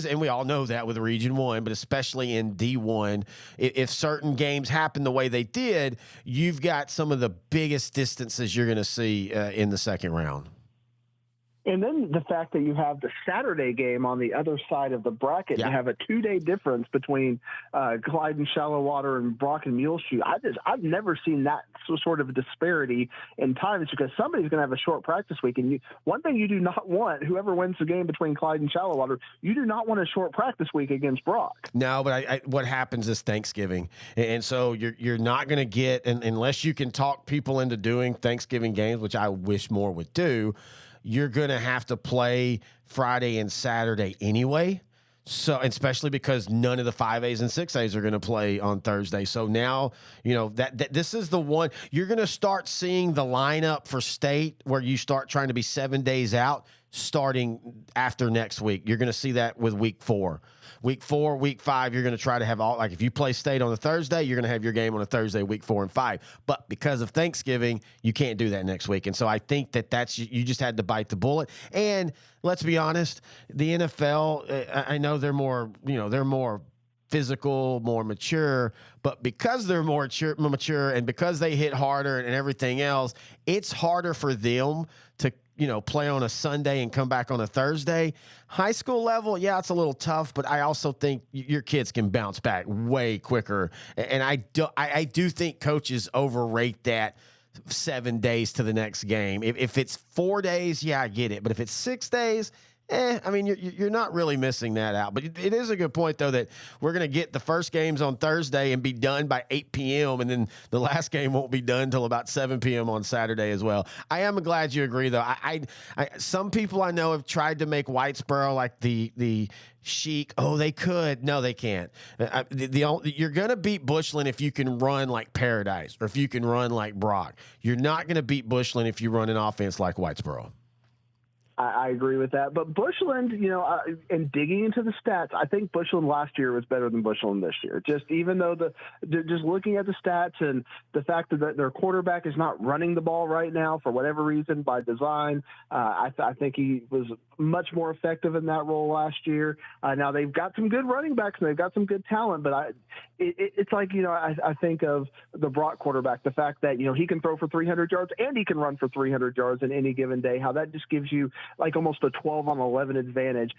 and we all know that with Region 1, but especially in D1, if certain games happen the way they did, you've got some of the biggest distances you're going to see in the second round. And then the fact that you have the Saturday game on the other side of the bracket, yeah. You have a 2-day difference between Clyde and Shallow Water and Brock and Muleshoe. I've never seen that sort of disparity in times, because somebody's going to have a short practice week. And one thing you do not want, whoever wins the game between Clyde and Shallow Water, you do not want a short practice week against Brock. No, but what happens is Thanksgiving. And so you're not going to get, unless you can talk people into doing Thanksgiving games, which I wish more would do, you're going to have to play Friday and Saturday anyway. So, especially because none of the 5As and 6As are going to play on Thursday. So now, that this is the one you're going to start seeing the lineup for state where you start trying to be 7 days out starting after next week. You're going to see that with week 4. Week 4, week 5, you're going to try to have all, like if you play state on a Thursday, you're going to have your game on a Thursday, week 4 and 5. But because of Thanksgiving, you can't do that next week. And so I think that's you just had to bite the bullet. And let's be honest, the NFL, I know they're more physical, more mature, but because they're more mature and because they hit harder and everything else, it's harder for them to play on a Sunday and come back on a Thursday. High school level, yeah, it's a little tough, but I also think your kids can bounce back way quicker. And I do think coaches overrate that 7 days to the next game. If it's 4 days, yeah, I get it. But if it's 6 days, I mean, you're not really missing that out. But it is a good point, though, that we're going to get the first games on Thursday and be done by 8 p.m., and then the last game won't be done until about 7 p.m. on Saturday as well. I am glad you agree, though. Some people I know have tried to make Whitesboro like the chic. Oh, they could. No, they can't. You're going to beat Bushland if you can run like Paradise or if you can run like Brock. You're not going to beat Bushland if you run an offense like Whitesboro. I agree with that. But Bushland, and digging into the stats, I think Bushland last year was better than Bushland this year. Just even though just looking at the stats and the fact that their quarterback is not running the ball right now for whatever reason by design, I think he was much more effective in that role last year. Now they've got some good running backs and they've got some good talent, but it's like, I think of the Brock quarterback, the fact that, he can throw for 300 yards and he can run for 300 yards in any given day, how that just gives you like almost a 12 on 11 advantage.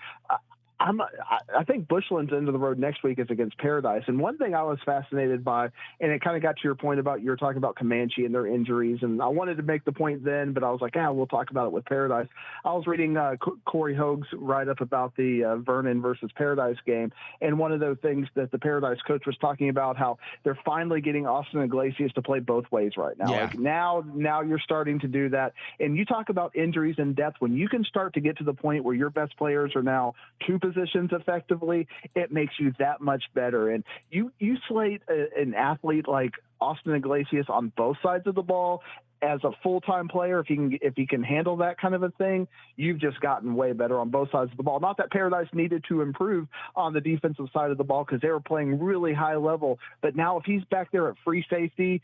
I think Bushland's end of the road next week is against Paradise. And one thing I was fascinated by, and it kind of got to your point about, you were talking about Comanche and their injuries. And I wanted to make the point then, but I was like, we'll talk about it with Paradise. I was reading Corey Hoag's write-up about the Vernon versus Paradise game. And one of those things that the Paradise coach was talking about, how they're finally getting Austin Iglesias to play both ways right now. Yeah. Like now you're starting to do that. And you talk about injuries and depth. When you can start to get to the point where your best players are now two positions effectively, it makes you that much better. And you slate an athlete like Austin Iglesias on both sides of the ball as a full-time player, if he can handle that kind of a thing, you've just gotten way better on both sides of the ball. Not that Paradise needed to improve on the defensive side of the ball because they were playing really high level, but now if he's back there at free safety,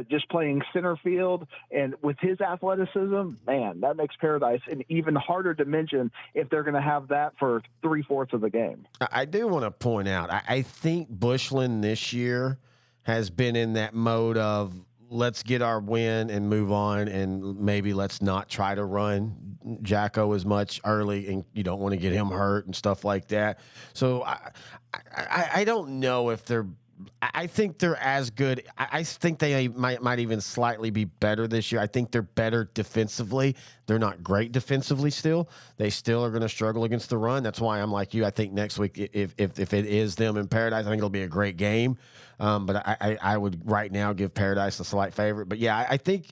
just playing center field, and with his athleticism, man, that makes Paradise an even harder dimension if they're going to have that for 3/4 of the game. I do want to point out, I think Bushland this year has been in that mode of, let's get our win and move on, and maybe let's not try to run Jacko as much early, and you don't want to get him hurt and stuff like that. So I don't know if they're – I think they're as good. I think they might even slightly be better this year. I think they're better defensively. They're not great defensively still. They still are going to struggle against the run. That's why I'm like you. I think next week, if it is them in Paradise, I think it'll be a great game. But I would right now give Paradise a slight favorite. But yeah, I think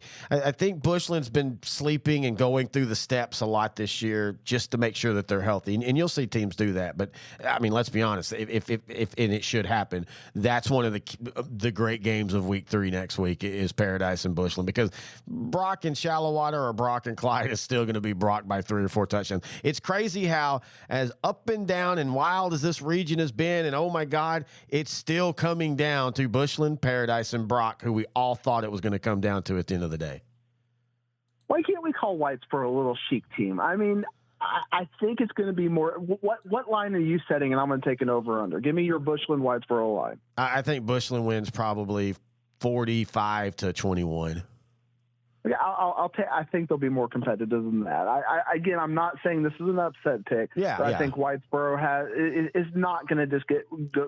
Bushland's been sleeping and going through the steps a lot this year just to make sure that they're healthy. And you'll see teams do that. But I mean, let's be honest. If and it should happen, that's one of the great games of week 3 next week is Paradise and Bushland, because Brock and Shallow-Water or Brock and Clyde is still going to be Brock by 3 or 4 touchdowns. It's crazy how as up and down and wild as this region has been, and oh my God, it's still coming down to Bushland, Paradise, and Brock, who we all thought it was going to come down to at the end of the day. Why can't we call Whitesboro a little chic team? I mean, I think it's going to be more. What line are you setting? And I'm going to take an over/under. Give me your Bushland Whitesboro line. I think Bushland wins probably 45-21. Yeah, I think they'll be more competitive than that. Again, I'm not saying this is an upset pick. Yeah, I think Whitesboro is not going to just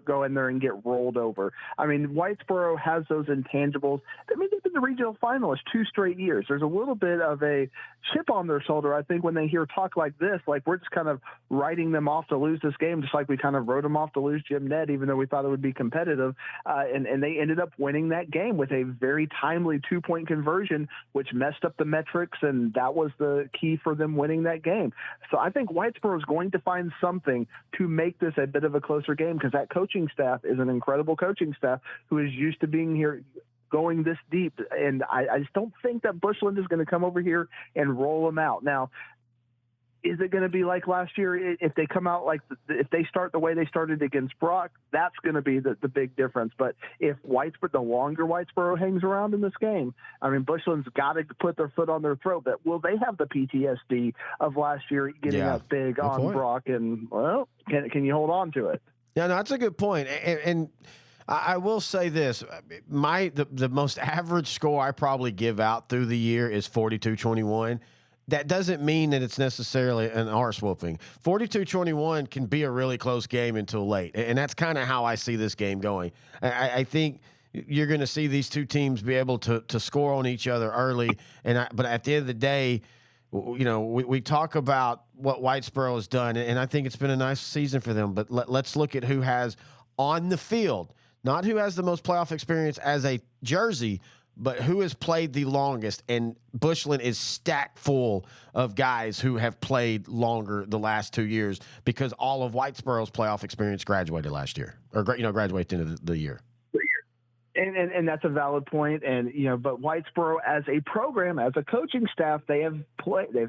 go in there and get rolled over. I mean, Whitesboro has those intangibles. I mean, they've been the regional finalists 2 straight years. There's a little bit of a chip on their shoulder, I think, when they hear talk like this, like we're just kind of writing them off to lose this game, just like we kind of wrote them off to lose Jim Ned, even though we thought it would be competitive. And they ended up winning that game with a very timely 2-point conversion, which messed up the metrics, and that was the key for them winning that game. So I think Whitesboro is going to find something to make this a bit of a closer game, because that coaching staff is an incredible coaching staff who is used to being here going this deep. And I just don't think that Bushland is going to come over here and roll them out. Now, is it going to be like last year? If they come out like if they start the way they started against Brock, that's going to be the big difference. But if the longer Whitesboro hangs around in this game, I mean, Bushland's got to put their foot on their throat. But will they have the PTSD of last year getting up big on point. Brock? And well, can you hold on to it? Yeah, no, that's a good point. And I will say this: the most average score I probably give out through the year is 42-21. That doesn't mean that it's necessarily an arse whooping. 42-21 can be a really close game until late, and that's kind of how I see this game going. I think you're going to see these two teams be able to score on each other early, but at the end of the day, we talk about what Whitesboro has done, and I think it's been a nice season for them. But let's look at who has on the field, not who has the most playoff experience as a jersey, but who has played the longest. And Bushland is stacked full of guys who have played longer the last 2 years because all of Whitesboro's playoff experience graduated last year, or graduated at the end of the year. And that's a valid point. And, but Whitesboro as a program, as a coaching staff, they've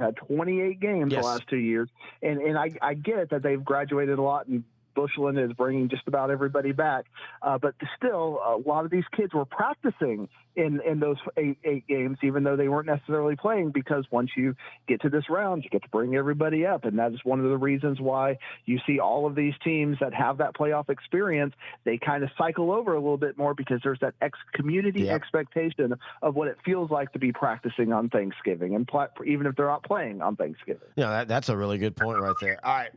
had 28 games the last 2 years. And I get that they've graduated a lot, and Bushland is bringing just about everybody back. But still, a lot of these kids were practicing in those eight games, even though they weren't necessarily playing, because once you get to this round, you get to bring everybody up. And that is one of the reasons why you see all of these teams that have that playoff experience, they kind of cycle over a little bit more because there's that community expectation of what it feels like to be practicing on Thanksgiving, and even if they're not playing on Thanksgiving. Yeah, that's a really good point right there. All right.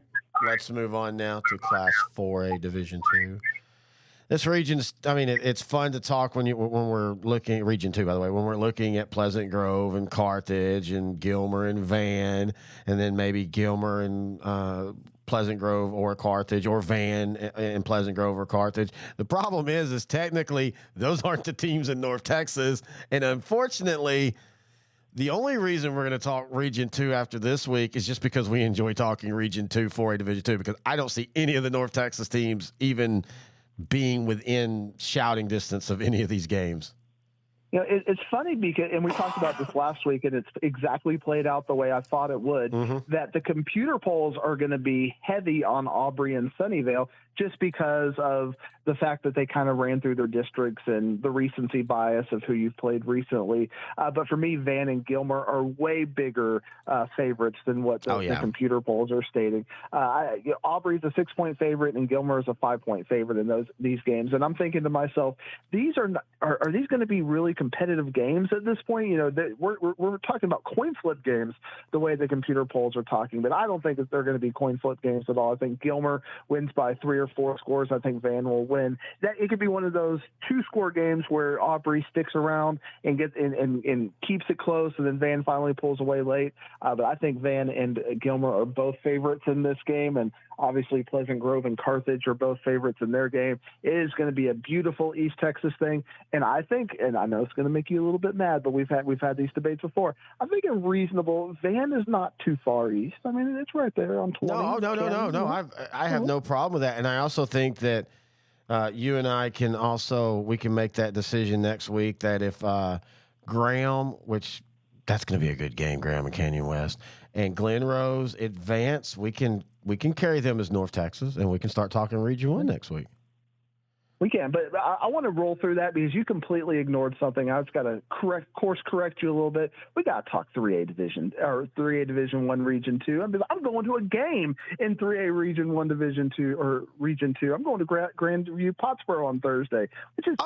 Let's move on now to Class 4A Division II. This region, it's fun to talk when we're looking at Region 2, by the way, when we're looking at Pleasant Grove and Carthage and Gilmer and Van, and then maybe Gilmer and Pleasant Grove or Carthage, or Van and Pleasant Grove or Carthage. The problem is technically those aren't the teams in North Texas, and unfortunately, the only reason we're going to talk Region 2 after this week is just because we enjoy talking Region 2, 4A Division 2, because I don't see any of the North Texas teams even being within shouting distance of any of these games. It's funny because, and we talked about this last week, and it's exactly played out the way I thought it would, that the computer polls are going to be heavy on Aubrey and Sunnyvale just because of the fact that they kind of ran through their districts and the recency bias of who you've played recently. But for me, Van and Gilmer are way bigger favorites than what the computer polls are stating. Aubrey's a 6-point favorite and Gilmer is a 5-point favorite in these games. And I'm thinking to myself, these are these going to be really competitive games at this point? We're talking about coin flip games the way the computer polls are talking, but I don't think that they're going to be coin flip games at all. I think Gilmer wins by 3 or 4 scores. I think Van will win. That it could be one of those 2-score games where Aubrey sticks around and gets and keeps it close, and then Van finally pulls away late. But I think Van and Gilmer are both favorites in this game, and obviously Pleasant Grove and Carthage are both favorites in their game. It is going to be a beautiful East Texas thing, and I think, and I know it's going to make you a little bit mad, but we've had these debates before. I'm thinking reasonable. Van is not too far east. I mean, it's right there on 20. No. I have no problem with that, and I also think that you and I can make that decision next week that if Graham, which that's going to be a good game, Graham and Canyon West, and Glen Rose advance, we can carry them as North Texas, and we can start talking Region 1 next week. We can, but I want to roll through that because you completely ignored something. I've got to course correct you a little bit. We got to talk 3A Division 1 Region 2. I'm going to a game in 3A Region 1 Division 2 or Region 2. I'm going to Grandview Pottsboro on Thursday, which is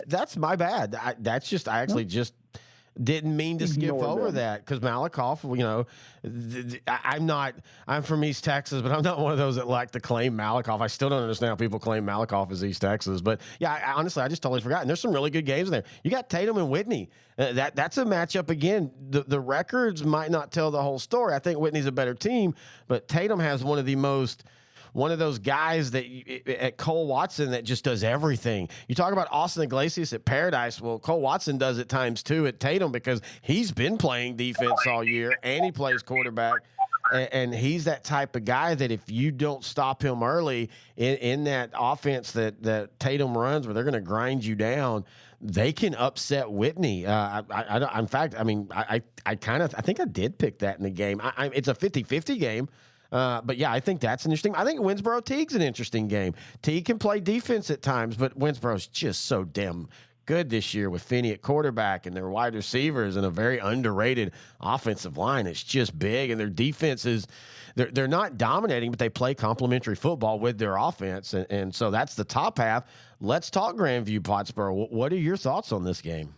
that's my bad. I actually just didn't mean to skip over that because Malakoff, I'm from East Texas, but I'm not one of those that like to claim Malakoff. I still don't understand how people claim Malakoff as East Texas. But yeah, honestly, I just totally forgot. And there's some really good games in there. You got Tatum and Whitney. That's a matchup again. The records might not tell the whole story. I think Whitney's a better team, but Tatum has one of those guys at Cole Watson that just does everything. You talk about Austin Iglesias at Paradise. Well, Cole Watson does it ×2 at Tatum because he's been playing defense all year and he plays quarterback. And he's that type of guy that if you don't stop him early in that offense that Tatum runs where they're going to grind you down, they can upset Whitney. In fact, I think I did pick that in the game. It's a 50-50 game. But yeah, I think that's interesting. I think Winsboro Teague's an interesting game. Teague can play defense at times, but Winsboro's just so damn good this year with Finney at quarterback and their wide receivers and a very underrated offensive line. It's just big, and their defense is they're not dominating, but they play complementary football with their offense, and so that's the top half. Let's talk Grandview Pottsboro. What are your thoughts on this game?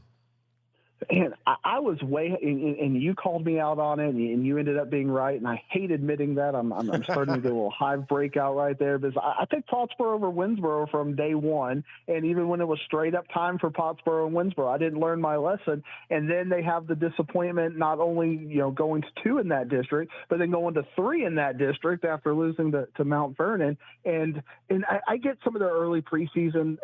And I was and you called me out on it, and you ended up being right. And I hate admitting that. I'm starting to get a little hive breakout right there, because I picked Pottsboro over Winsboro from day one. And even when it was straight up time for Pottsboro and Winsboro, I didn't learn my lesson. And then they have the disappointment, not only, going to 2 in that district, but then going to 3 in that district after losing to Mount Vernon. And I get some of the early preseason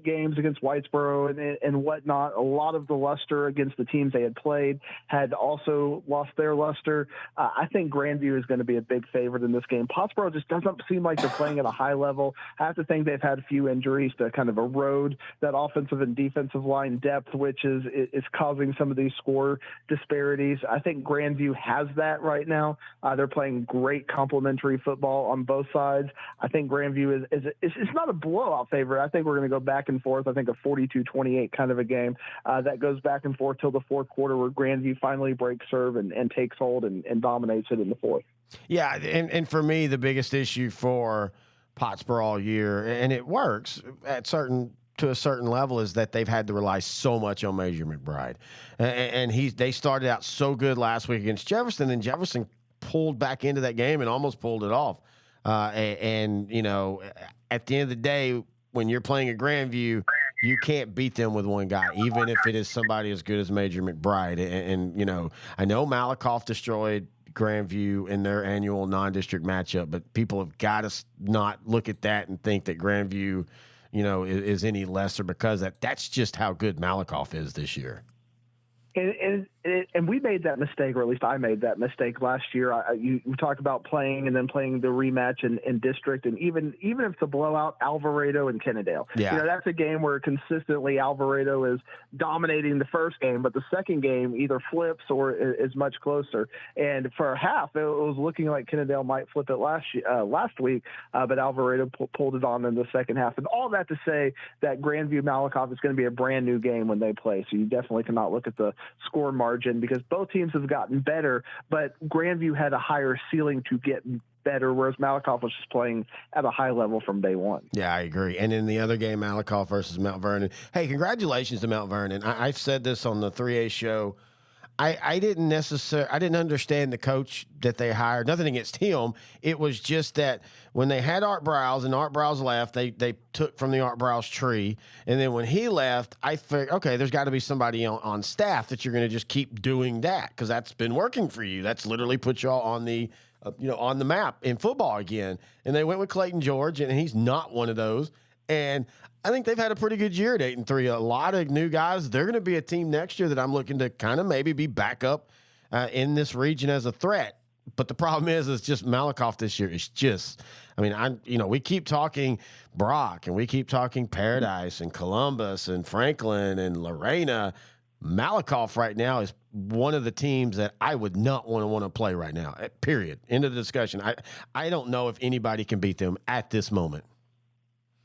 games against Whitesboro and whatnot. A lot of the luster against the teams they had played had also lost their luster. I think Grandview is going to be a big favorite in this game. Pottsboro just doesn't seem like they're playing at a high level. I have to think they've had a few injuries to kind of erode that offensive and defensive line depth, which is causing some of these score disparities. I think Grandview has that right now. They're playing great complementary football on both sides. I think Grandview is not a blowout favorite. I think we're going to go back and forth. I think a 42-28 kind of a game that goes back and forth till the fourth quarter, where Grandview finally breaks serve and takes hold and dominates it in the fourth. Yeah, and for me, the biggest issue for Pottsboro all year, and it works to a certain level, is that they've had to rely so much on Major McBride. And they started out so good last week against Jefferson, and Jefferson pulled back into that game and almost pulled it off. And at the end of the day, when you're playing at Grandview, you can't beat them with one guy, even if it is somebody as good as Major McBride. And I know Malakoff destroyed Grandview in their annual non-district matchup, but people have got to not look at that and think that Grandview, is any lesser, because that's just how good Malakoff is this year. And we made that mistake, or at least I made that mistake last year. You talk about playing and then playing the rematch in district, and even if it's a blowout, Alvarado and Kennedale. Yeah. That's a game where consistently Alvarado is dominating the first game, but the second game either flips or is much closer. And for a half, it was looking like Kennedale might flip it last week, but Alvarado pulled it on in the second half. And all that to say that Grandview Malakoff is going to be a brand new game when they play. So you definitely cannot look at the score margin, because both teams have gotten better, but Grandview had a higher ceiling to get better, whereas Malakoff was just playing at a high level from day one. Yeah, I agree. And in the other game, Malakoff versus Mount Vernon. Hey, congratulations to Mount Vernon. I said this on the 3A show. I didn't understand the coach that they hired. Nothing against him. It was just that when they had Art Browse and Art Browse left, they took from the Art Browse tree. And then when he left, I figured, okay, there's got to be somebody on staff that you're going to just keep doing that, because that's been working for you. That's literally put y'all on the on the map in football again. And they went with Clayton George, and he's not one of those. And I think they've had a pretty good year at 8-3. A lot of new guys. They're going to be a team next year that I'm looking to kind of maybe be back up in this region as a threat. But the problem is just Malakoff this year is just, we keep talking Brock, and we keep talking Paradise and Columbus and Franklin and Lorena. Malakoff right now is one of the teams that I would not want to play right now, period. End of the discussion. I don't know if anybody can beat them at this moment.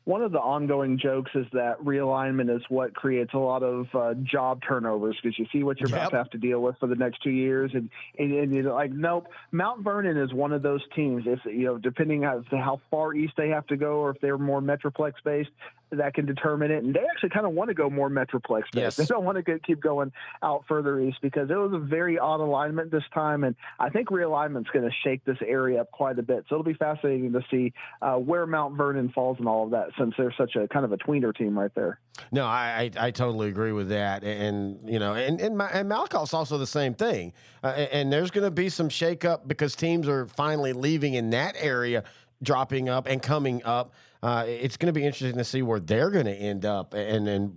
One of the ongoing jokes is that realignment is what creates a lot of job turnovers, because you see what you're about to have to deal with for the next 2 years. And you're like, nope. Mount Vernon is one of those teams. If, depending on how far east they have to go, or if they're more Metroplex based, that can determine it. And they actually kind of want to go more Metroplex based. Yes. They don't want to keep going out further east, because it was a very odd alignment this time. And I think realignment's going to shake this area up quite a bit. So it'll be fascinating to see where Mount Vernon falls in all of that, since they're such a kind of a tweener team right there. No, I totally agree with that. And Malakoff's also the same thing. And there's going to be some shakeup, because teams are finally leaving in that area, dropping up and coming up. It's going to be interesting to see where they're going to end up, and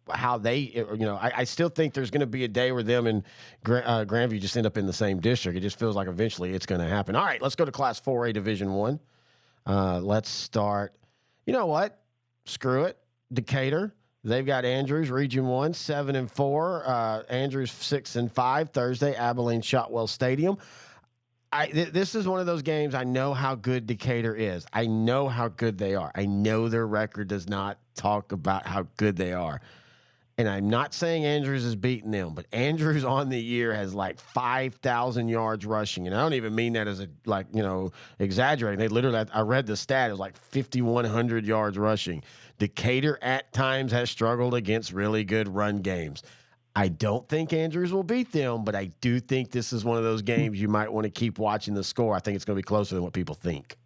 how they, I still think there's going to be a day where them and Grandview just end up in the same district. It just feels like eventually it's going to happen. All right, let's go to Class 4A Division 1. Let's start. You know what? Screw it. Decatur. They've got Andrews, Region 1, 7-4. Andrews 6-5. Thursday, Abilene Shotwell Stadium. This is one of those games. I know how good Decatur is. I know how good they are. I know their record does not talk about how good they are. And I'm not saying Andrews is beating them, but Andrews on the year has like 5,000 yards rushing. And I don't even mean that as exaggerating. They literally, I read the stat, it was like 5,100 yards rushing. Decatur at times has struggled against really good run games. I don't think Andrews will beat them, but I do think this is one of those games you might want to keep watching the score. I think it's going to be closer than what people think.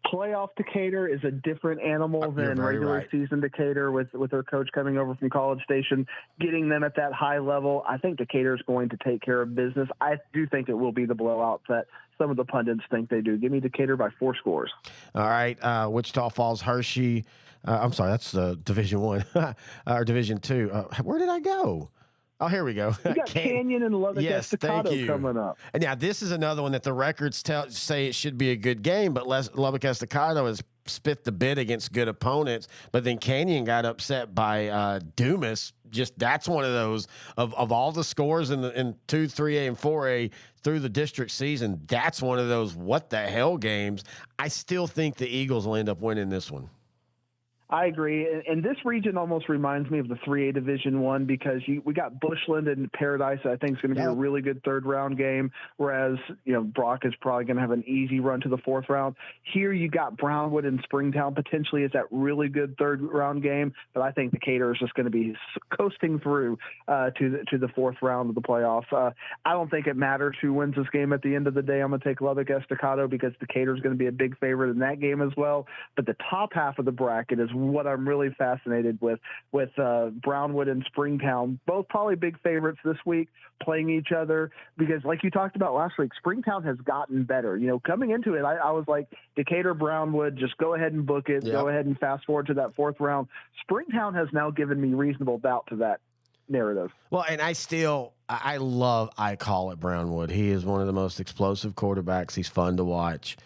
Playoff Decatur is a different animal than regular season Decatur with their coach coming over from College Station, getting them at that high level. I think Decatur is going to take care of business. I do think it will be the blowout that some of the pundits think they do. Give me Decatur by 4 scores. All right. Wichita Falls, Hershey. I'm sorry, that's Division I or Division II. Where did I go? Oh, here we go. You got Canyon and Lubbock Estacado coming up. And now this is another one that the records say it should be a good game, but Lubbock Estacado has spit the bit against good opponents. But then Canyon got upset by Dumas. Just that's one of those of all the scores in 2, 3A, and 4A through the district season. That's one of those what the hell games. I still think the Eagles will end up winning this one. I agree, and this region almost reminds me of the 3A Division I because we got Bushland and Paradise. I think is going to be a really good third round game. Whereas Brock is probably going to have an easy run to the fourth round. Here you got Brownwood and Springtown potentially is that really good third round game. But I think Decatur is just going to be coasting through to the fourth round of the playoffs. I don't think it matters who wins this game at the end of the day. I'm going to take Lubbock Estacado because Decatur is going to be a big favorite in that game as well. But the top half of the bracket is what I'm really fascinated with Brownwood and Springtown, both probably big favorites this week, playing each other because like you talked about last week, Springtown has gotten better. Coming into it, I was like, Decatur, Brownwood, just go ahead and book it. Yep. Go ahead and fast forward to that fourth round. Springtown has now given me reasonable doubt to that narrative. Well, and I call it Brownwood. He is one of the most explosive quarterbacks. He's fun to watch.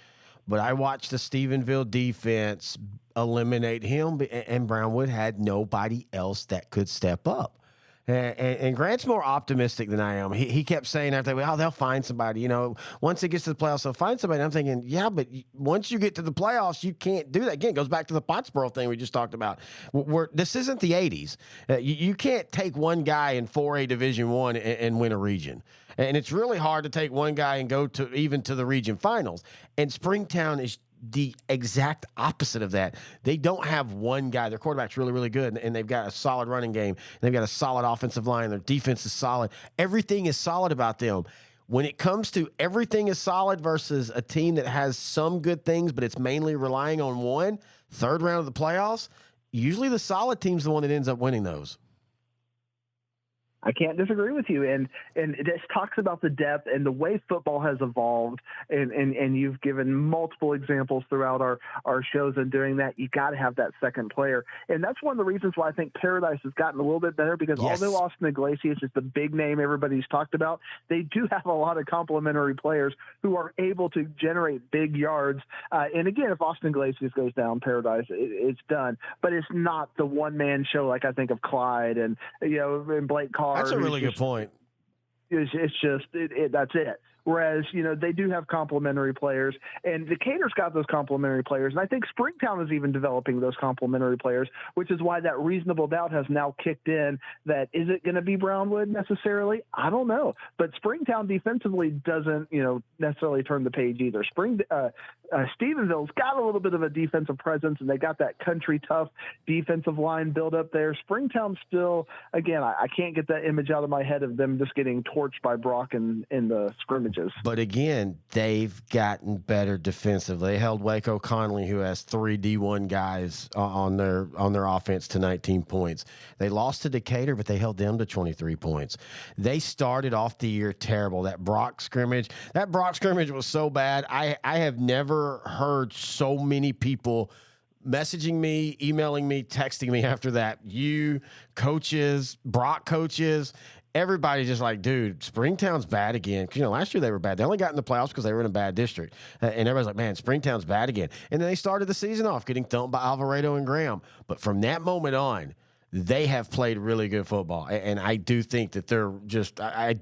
But I watched the Stephenville defense eliminate him, and Brownwood had nobody else that could step up. And Grant's more optimistic than I am. He kept saying after, they'll find somebody. Once it gets to the playoffs, they'll find somebody. And I'm thinking, yeah, but once you get to the playoffs, you can't do that. Again, it goes back to the Pottsboro thing we just talked about. This isn't the 80s. You can't take one guy in 4A Division I and win a region. And it's really hard to take one guy and go to even to the region finals. And Springtown is the exact opposite of that. They don't have one guy. Their quarterback's really, really good, and they've got a solid running game. They've got a solid offensive line. Their defense is solid. Everything is solid about them. When it comes to everything is solid versus a team that has some good things, but it's mainly relying on one, third round of the playoffs, usually the solid team's the one that ends up winning those. I can't disagree with you. And it just talks about the depth and the way football has evolved. And you've given multiple examples throughout our shows and doing that. You got to have that second player. And that's one of the reasons why I think Paradise has gotten a little bit better because although Austin Iglesias is the big name everybody's talked about, they do have a lot of complementary players who are able to generate big yards. And again, if Austin Iglesias goes down, Paradise, it's done. But it's not the one-man show like I think of Clyde and, and Blake Carr. That's a really good point. It's just that's it. Whereas, they do have complementary players, and Decatur's got those complementary players. And I think Springtown is even developing those complementary players, which is why that reasonable doubt has now kicked in that is it going to be Brownwood necessarily? I don't know. But Springtown defensively doesn't, necessarily turn the page either. Stephenville's got a little bit of a defensive presence, and they got that country tough defensive line built up there. Springtown still, again, I can't get that image out of my head of them just getting torched by Brock in the scrimmages. But again, they've gotten better defensively. They held Waco Conley, who has 3 D1 guys on their offense, to 19 points. They lost to Decatur, but they held them to 23 points. They started off the year terrible. That Brock scrimmage was so bad. I have never heard so many people messaging me, emailing me, texting me after that. You, coaches, Brock coaches, everybody's just like, dude, Springtown's bad again. Because, last year they were bad. They only got in the playoffs because they were in a bad district. And everybody's like, man, Springtown's bad again. And then they started the season off getting thumped by Alvarado and Graham. But from that moment on, they have played really good football, and I do think that they're just. I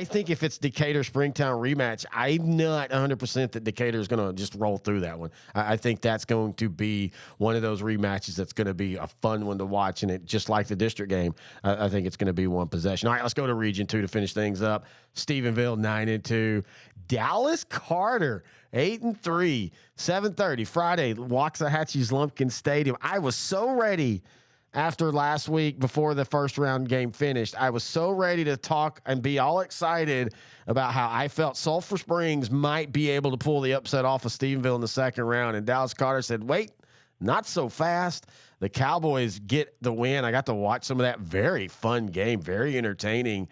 think if it's Decatur Springtown rematch, I'm not 100% that Decatur is going to just roll through that one. I think that's going to be one of those rematches that's going to be a fun one to watch, and it just like the district game. I think it's going to be one possession. All right, let's go to Region 2 to finish things up. Stephenville 9-2, Dallas Carter 8-3, 7:30 Friday, Waxahachie's Lumpkin Stadium. I was so ready after last week before the first round game finished. I was so ready to talk and be all excited about how I felt Sulphur Springs might be able to pull the upset off of Stephenville in the second round. And Dallas Carter said, wait, not so fast. The Cowboys get the win. I got to watch some of that. Very fun game, very entertaining.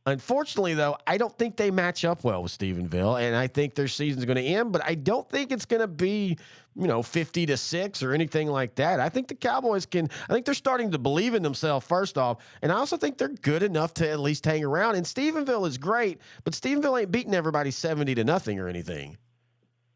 Unfortunately, though, I don't think they match up well with Stephenville, and I think their season's going to end, but I don't think it's going to be, 50-6 or anything like that. I think the Cowboys I think they're starting to believe in themselves, first off, and I also think they're good enough to at least hang around. And Stephenville is great, but Stephenville ain't beating everybody 70-0 or anything.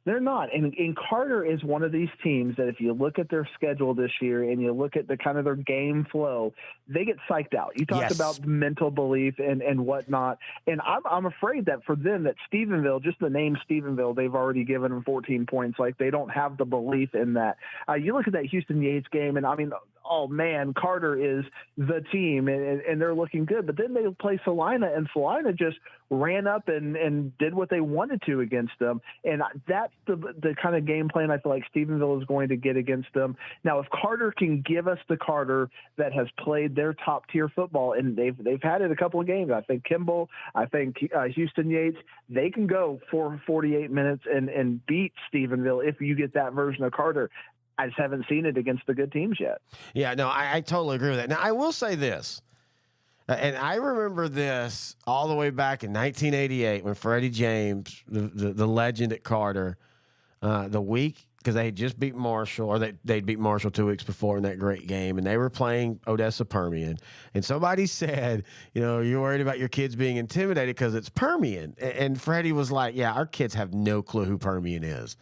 They're not. And Carter is one of these teams that if you look at their schedule this year and you look at the kind of their game flow, they get psyched out. You talked about mental belief and whatnot. And I'm afraid that for them, that Stephenville, just the name Stephenville, they've already given them 14 points. Like, they don't have the belief in that. You look at that Houston Yates game, and I mean, oh man, Carter is the team, and they're looking good. But then they play Salina, and Salina just ran up and did what they wanted to against them. And that's the kind of game plan I feel like Stephenville is going to get against them. Now, if Carter can give us the Carter that has played their top tier football, and they've had it a couple of games. I think Kimball, I think Houston Yates, they can go for 48 minutes and beat Stephenville if you get that version of Carter. I just haven't seen it against the good teams yet. Yeah, no, I totally agree with that. Now, I will say this, and I remember this all the way back in 1988 when Freddie James, the legend at Carter, the week, because they had just beat Marshall, or they'd beat Marshall 2 weeks before in that great game, and they were playing Odessa Permian. And somebody said, you're worried about your kids being intimidated because it's Permian. And Freddie was like, yeah, our kids have no clue who Permian is.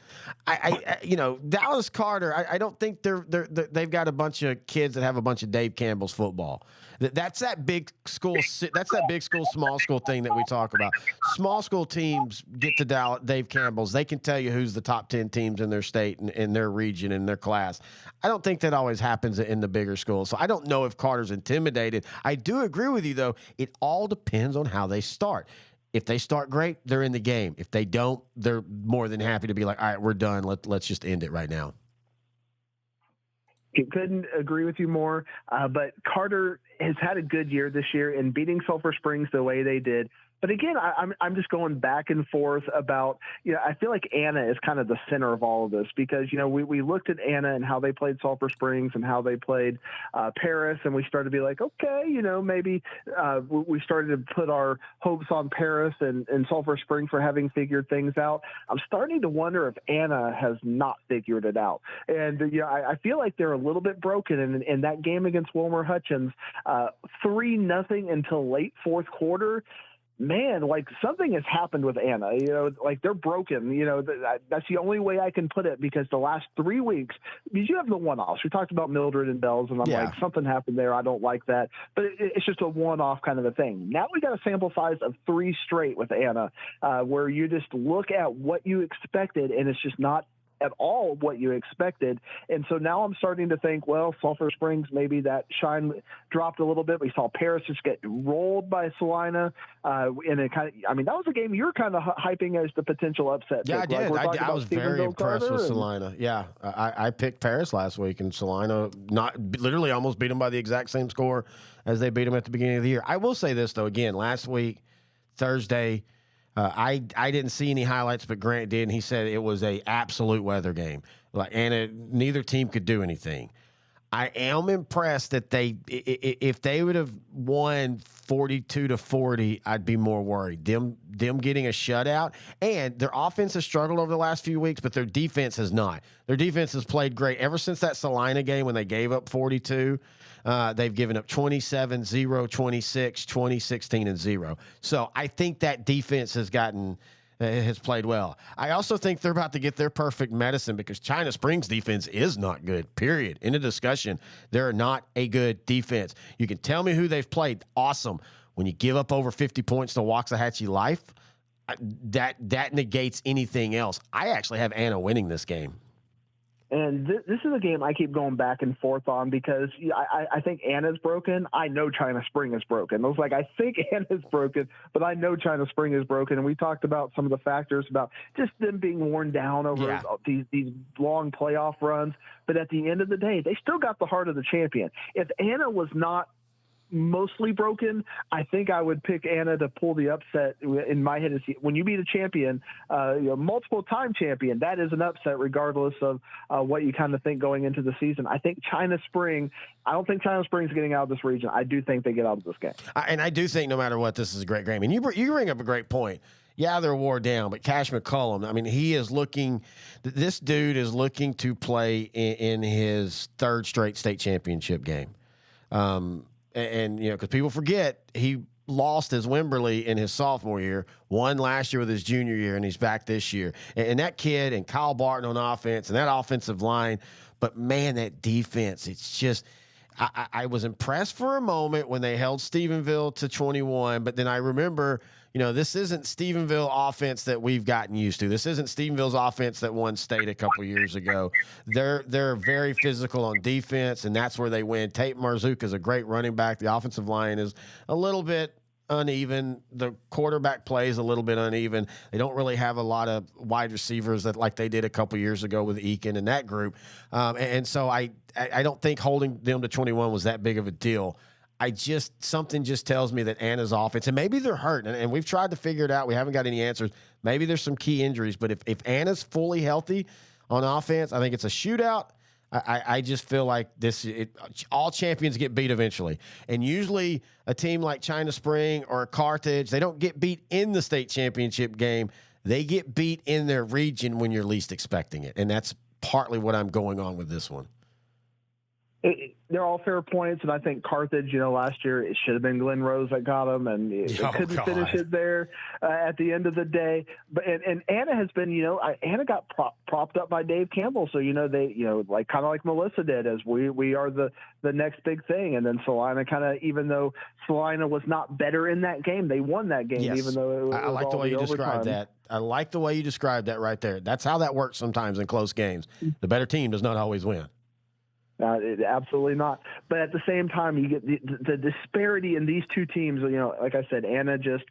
Dallas Carter, I don't think they've got a bunch of kids that have a bunch of Dave Campbell's football. That's that big school. That's that big school, small school thing that we talk about. Small school teams get to Dave Campbell's. They can tell you who's the top 10 teams in their state and in their region, in their class. I don't think that always happens in the bigger schools. So I don't know if Carter's intimidated. I do agree with you, though. It all depends on how they start. If they start great, they're in the game. If they don't, they're more than happy to be like, all right, we're done. Let's just end it right now. Couldn't agree with you more. But Carter has had a good year this year in beating Sulphur Springs the way they did. But again, I'm just going back and forth about, I feel like Anna is kind of the center of all of this because, we looked at Anna and how they played Sulphur Springs and how they played Paris, and we started to be like, okay, maybe we started to put our hopes on Paris and Sulphur Springs for having figured things out. I'm starting to wonder if Anna has not figured it out. And, I feel like they're a little bit broken in that game against Wilmer Hutchins, 3-0 until late fourth quarter. Man, like something has happened with Anna, like they're broken, that's the only way I can put it because the last 3 weeks, because you have the one-offs. We talked about Mildred and Bells, and I'm like, something happened there. I don't like that, but it's just a one-off kind of a thing. Now we got a sample size of 3 straight with Anna, where you just look at what you expected and it's just not at all what you expected. And so now I'm starting to think, well, Sulphur Springs, maybe that shine dropped a little bit. We saw Paris just get rolled by Salina. And it kind of, that was a game you're kind of hyping as the potential upset. Yeah, pick. I did. I was very impressed Carter with Salina. Yeah. I picked Paris last week, and Salina literally almost beat them by the exact same score as they beat them at the beginning of the year. I will say this, though, again, last week, Thursday, I didn't see any highlights, but Grant did, and he said it was a absolute weather game. Neither team could do anything. I am impressed that if they would have won 42-40, I'd be more worried. Them getting a shutout, and their offense has struggled over the last few weeks, but their defense has not. Their defense has played great ever since that Salina game when they gave up 42. They've given up 27, 0, 26, 20, 16, and 0. So I think that defense has played well. I also think they're about to get their perfect medicine because China Springs defense is not good, period. In a discussion, they're not a good defense. You can tell me who they've played. Awesome. When you give up over 50 points to Waxahachie Life, that negates anything else. I actually have Anna winning this game. And this is a game I keep going back and forth on because I think Anna's broken. I know China Spring is broken. I was like, I think Anna's broken, but I know China Spring is broken. And we talked about some of the factors about just them being worn down over these long playoff runs. But at the end of the day, they still got the heart of the champion. If Anna was not mostly broken, I think I would pick Anna to pull the upset in my head. When you beat a champion, multiple time champion, that is an upset regardless of what you kind of think going into the season. I think I don't think China Spring's getting out of this region. I do think they get out of this game. And I do think no matter what, this is a great game. And you bring up a great point. Yeah, they're wore down, but Cash McCullum, I mean, this dude is looking to play in his third straight state championship game. And because people forget, he lost his Wimberley in his sophomore year, won last year with his junior year, and he's back this year. And that kid and Kyle Barton on offense and that offensive line, but man, that defense, it's just I was impressed for a moment when they held Stephenville to 21, but then I remember, this isn't Stephenville offense that we've gotten used to. This isn't Stephenville's offense that won state a couple years ago. They're very physical on defense, and that's where they win. Tate Marzuka is a great running back. The offensive line is a little bit uneven. The quarterback play is a little bit uneven. They don't really have a lot of wide receivers like they did a couple years ago with Eakin and that group. And so I don't think holding them to 21 was that big of a deal. Something just tells me that Anna's offense, and maybe they're hurt, and we've tried to figure it out. We haven't got any answers. Maybe there's some key injuries, but if Anna's fully healthy on offense, I think it's a shootout. I just feel like all champions get beat eventually. And usually a team like China Spring or Carthage, they don't get beat in the state championship game. They get beat in their region when you're least expecting it. And that's partly what I'm going on with this one. They're all fair points, and I think Carthage, last year it should have been Glen Rose that got them, and they couldn't finish it there at the end of the day. But and Anna has been, Anna got propped up by Dave Campbell, so they, like kind of like Melissa did, as we are the next big thing. And then Salina even though Salina was not better in that game, they won that game. Yes. Even though it was I like the way you described that. I like the way you described that right there. That's how that works sometimes in close games. The better team does not always win. Absolutely not. But at the same time, you get the disparity in these two teams. Like I said, Anna just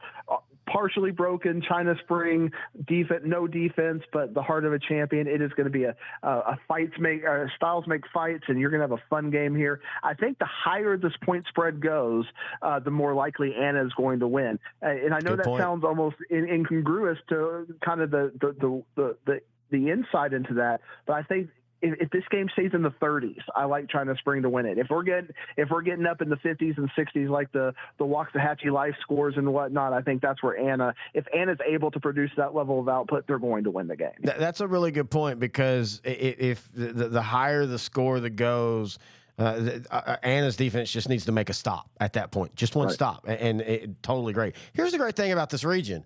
partially broken. China Spring defense, no defense, but the heart of a champion. It is going to be a styles make fights, and you're going to have a fun game here. I think the higher this point spread goes, the more likely Anna is going to win. And I know that sounds almost incongruous to kind of the insight into that, but I think if this game stays in the 30s, I like China Spring to win it. If we're getting up in the 50s and 60s, like the Waxahachie Life scores and whatnot, I think that's where if Anna's able to produce that level of output, they're going to win the game. That's a really good point, because if the higher the score that goes, Anna's defense just needs to make a stop at that point. Just one stop, and totally great. Here's the great thing about this region.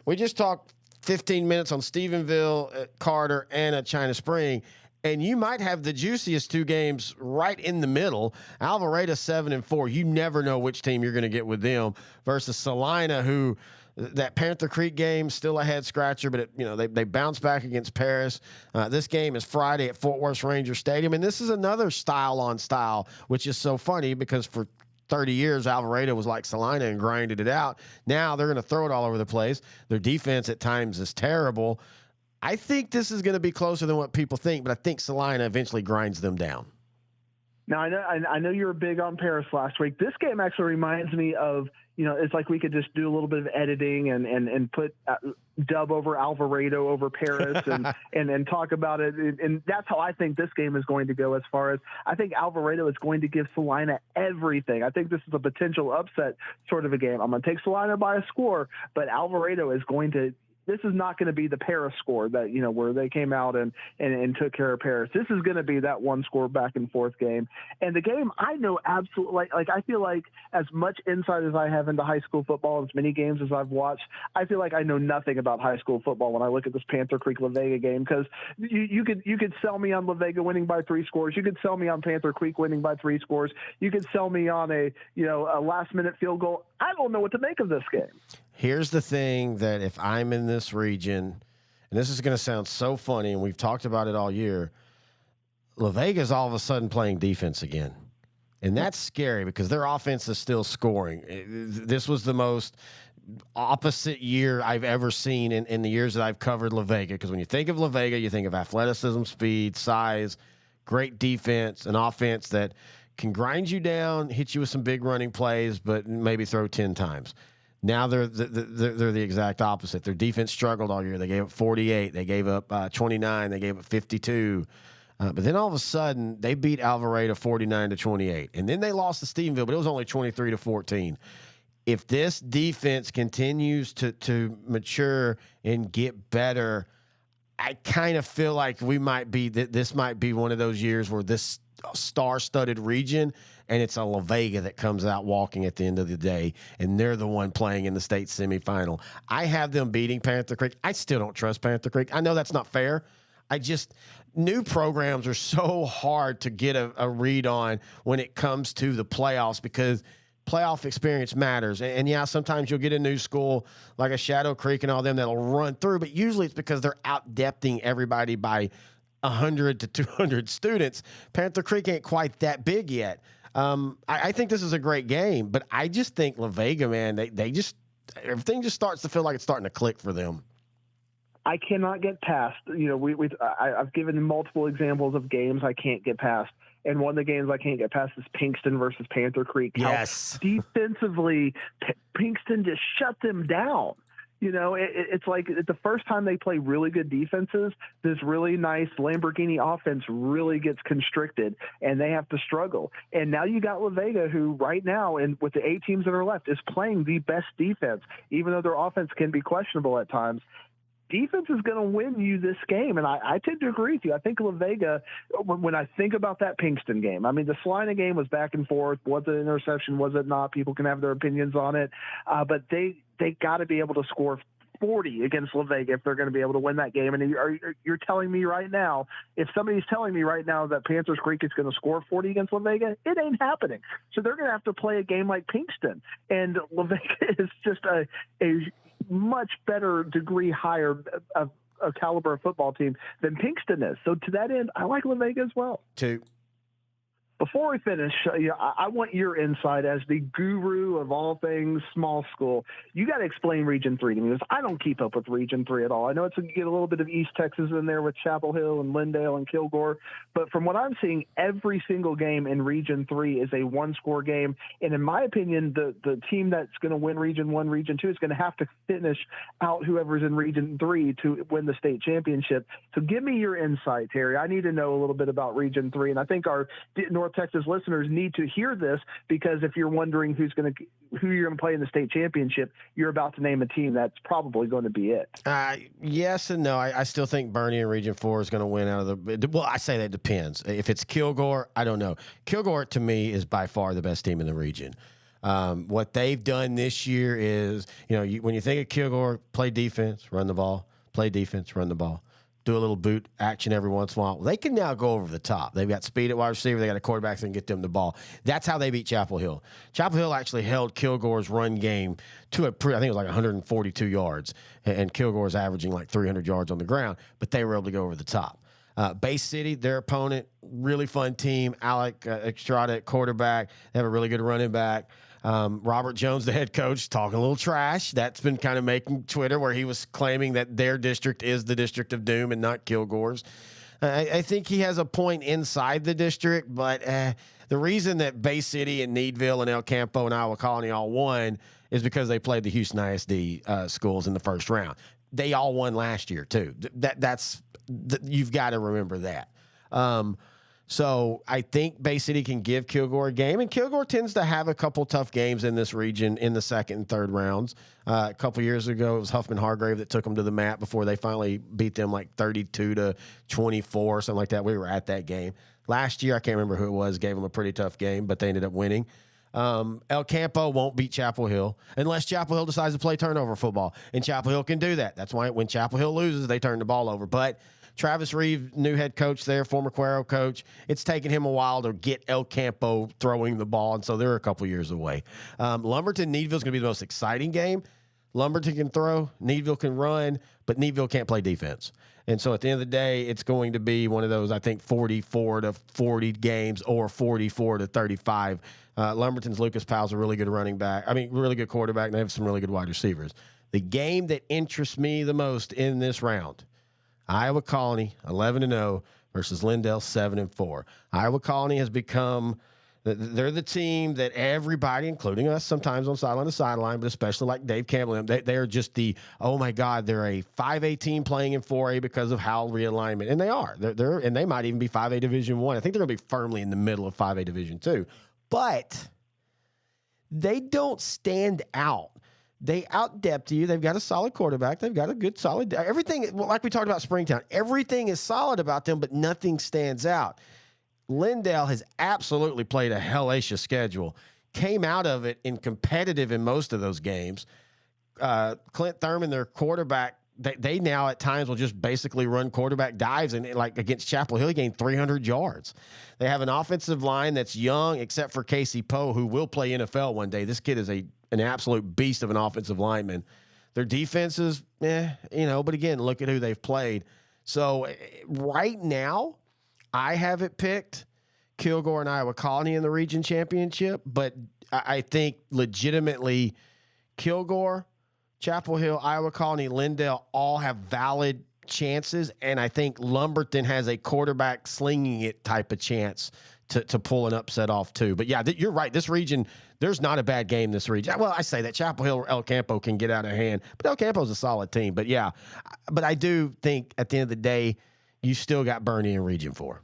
We just talked 15 minutes on Stephenville, Carter, Anna, China Spring. And you might have the juiciest two games right in the middle. Alvarado 7-4. You never know which team you're going to get with them versus Salina, who that Panther Creek game still a head scratcher, but they bounce back against Paris. This game is Friday at Fort Worth Ranger Stadium, and this is another style on style, which is so funny because for 30 years, Alvarado was like Salina and grinded it out. Now they're going to throw it all over the place. Their defense at times is terrible. I think this is going to be closer than what people think, but I think Salina eventually grinds them down. Now, I know you were big on Paris last week. This game actually reminds me of, it's like we could just do a little bit of editing and put dub over Alvarado over Paris and talk about it. And that's how I think this game is going to go, as far as I think Alvarado is going to give Salina everything. I think this is a potential upset sort of a game. I'm going to take Salina by a score, but Alvarado is going to – this is not going to be the Paris score that, where they came out and took care of Paris. This is going to be that one score back and forth game. And the game, I know absolutely, like I feel like as much insight as I have into high school football, as many games as I've watched, I feel like I know nothing about high school football when I look at this Panther Creek La Vega game, because you could sell me on La Vega winning by 3 scores. You could sell me on Panther Creek winning by 3 scores. You could sell me on a last minute field goal. I don't know what to make of this game. Here's the thing, that if I'm in this region, and this is going to sound so funny, and we've talked about it all year, La Vega's all of a sudden playing defense again. And that's scary because their offense is still scoring. This was the most opposite year I've ever seen in the years that I've covered La Vega. Because when you think of La Vega, you think of athleticism, speed, size, great defense, an offense that can grind you down, hit you with some big running plays, but maybe throw 10 times. Now they're the exact opposite. Their defense struggled all year. They gave up 48. They gave up 29. They gave up 52. But then all of a sudden, they beat Alvarado 49-28. And then they lost to Stephenville, but it was only 23-14. If this defense continues to mature and get better, I kind of feel like this might be one of those years where this star-studded region, and it's a La Vega that comes out walking at the end of the day, and they're the one playing in the state semifinal. I have them beating Panther Creek. I still don't trust Panther Creek. I know that's not fair. New programs are so hard to get a read on when it comes to the playoffs because playoff experience matters. And yeah, sometimes you'll get a new school like a Shadow Creek and all them that'll run through, but usually it's because they're out-depthing everybody by 100 to 200 students. Panther Creek ain't quite that big yet. I think this is a great game, but I just think La Vega, man, everything just starts to feel like it's starting to click for them. I cannot get past, I've given multiple examples of games I can't get past. And one of the games I can't get past is Pinkston versus Panther Creek. Yes. How defensively, Pinkston just shut them down. It's like the first time they play really good defenses, this really nice Lamborghini offense really gets constricted, and they have to struggle. And now you got La Vega, who right now, and with the 8 teams that are left, is playing the best defense, even though their offense can be questionable at times. Defense is going to win you this game, and I tend to agree with you. I think La Vega, when I think about that Pinkston game, I mean, the Salina game was back and forth. Was it an interception? Was it not? People can have their opinions on it, but they got to be able to score 40 against La Vega if they're going to be able to win that game. And you're telling me right now, if somebody's telling me right now that Panthers Creek is going to score 40 against La Vega, it ain't happening. So they're going to have to play a game like Pinkston, and La Vega is just a much better degree higher of a caliber of football team than Pinkston is. So to that end, I like La Vega as well. Too. Before we finish, I want your insight as the guru of all things small school. You got to explain Region 3 to me, because I don't keep up with Region 3 at all. I know you get a little bit of East Texas in there with Chapel Hill and Lindale and Kilgore, but from what I'm seeing, every single game in Region 3 is a one-score game. And in my opinion, the team that's going to win Region 1, Region 2 is going to have to finish out whoever's in Region 3 to win the state championship. So give me your insight, Terry. I need to know a little bit about Region 3, and I think our North Texas listeners need to hear this, because if you're wondering who you're going to play in the state championship, you're about to name a team that's probably going to be it. Yes and no. I still think Bernie in Region 4 is going to win out of the. Well, I say that depends. If it's Kilgore, I don't know. Kilgore to me is by far the best team in the region. What they've done this year is, when you think of Kilgore, play defense, run the ball, play defense, run the ball. Do a little boot action every once in a while. They can now go over the top. They've got speed at wide receiver. They got a quarterback that can get them the ball. That's how they beat Chapel Hill. Chapel Hill actually held Kilgore's run game to I think it was like 142 yards, and Kilgore's averaging like 300 yards on the ground, but they were able to go over the top. Bay City, their opponent, really fun team. Alec Estrada at quarterback. They have a really good running back. Robert Jones, the head coach, talking a little trash. That's been kind of making Twitter, where he was claiming that their district is the district of doom and not Kilgore's. I think he has a point inside the district, but the reason that Bay City and Needville and El Campo and Iowa Colony all won is because they played the Houston ISD schools in the first round. They all won last year too. You've got to remember that. So I think Bay City can give Kilgore a game, and Kilgore tends to have a couple tough games in this region in the second and third rounds. A couple years ago, it was Huffman Hargrave that took them to the mat before they finally beat them like 32-24, something like that. We were at that game. Last year, I can't remember who it was, gave them a pretty tough game, but they ended up winning. El Campo won't beat Chapel Hill unless Chapel Hill decides to play turnover football, and Chapel Hill can do that. That's why when Chapel Hill loses, they turn the ball over. But Travis Reeve, new head coach there, former Cuero coach, it's taken him a while to get El Campo throwing the ball, and so they're a couple years away. Lumberton Needville is going to be the most exciting game. Lumberton can throw, Needville can run, but Needville can't play defense. And so at the end of the day, it's going to be one of those, I think, 44 to 40 games or 44 to 35. Lumberton's Lucas Powell's a really good running back. I mean, really good quarterback, and they have some really good wide receivers. The game that interests me the most in this round, Iowa Colony 11-0 versus Lindale 7-4. Iowa Colony has become they're the team that everybody, including us, sometimes on sideline to sideline, but especially like Dave Campbell, they are just oh my God, they're a 5A team playing in 4A because of how realignment, and they are. They're and they might even be 5A Division 1. I think they're going to be firmly in the middle of 5A Division 2, but they don't stand out. They out-depth you. They've got a solid quarterback. They've got a good, solid everything. Like we talked about Springtown, everything is solid about them, but nothing stands out. Lindale has absolutely played a hellacious schedule. Came out of it in competitive in most of those games. Clint Thurman, their quarterback, they now at times will just basically run quarterback dives, and like against Chapel Hill, he gained 300 yards. They have an offensive line that's young, except for Casey Poe, who will play NFL one day. This kid is an absolute beast of an offensive lineman. Their defense is, but again, look at who they've played. So right now, I have it picked Kilgore and Iowa Colony in the region championship, but I think legitimately Kilgore, Chapel Hill, Iowa Colony, Lindale all have valid chances, and I think Lumberton has a quarterback slinging it type of chance to pull an upset off too. But yeah, you're right. This region, there's not a bad game this region. Well, I say that Chapel Hill or El Campo can get out of hand, but El Campo's a solid team. But yeah, but I do think at the end of the day, you still got Bernie in Region 4.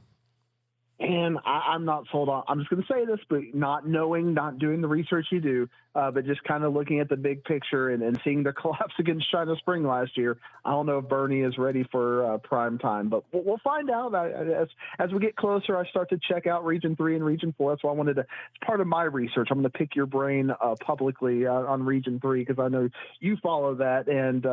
And I'm not sold on. I'm just going to say this, but not knowing, not doing the research you do, but just kind of looking at the big picture and seeing the collapse against China Spring last year. I don't know if Bernie is ready for prime time, but we'll find out. As we get closer, I start to check out Region 3 and Region 4. That's why I wanted to. It's part of my research. I'm going to pick your brain publicly on Region 3 because I know you follow that and.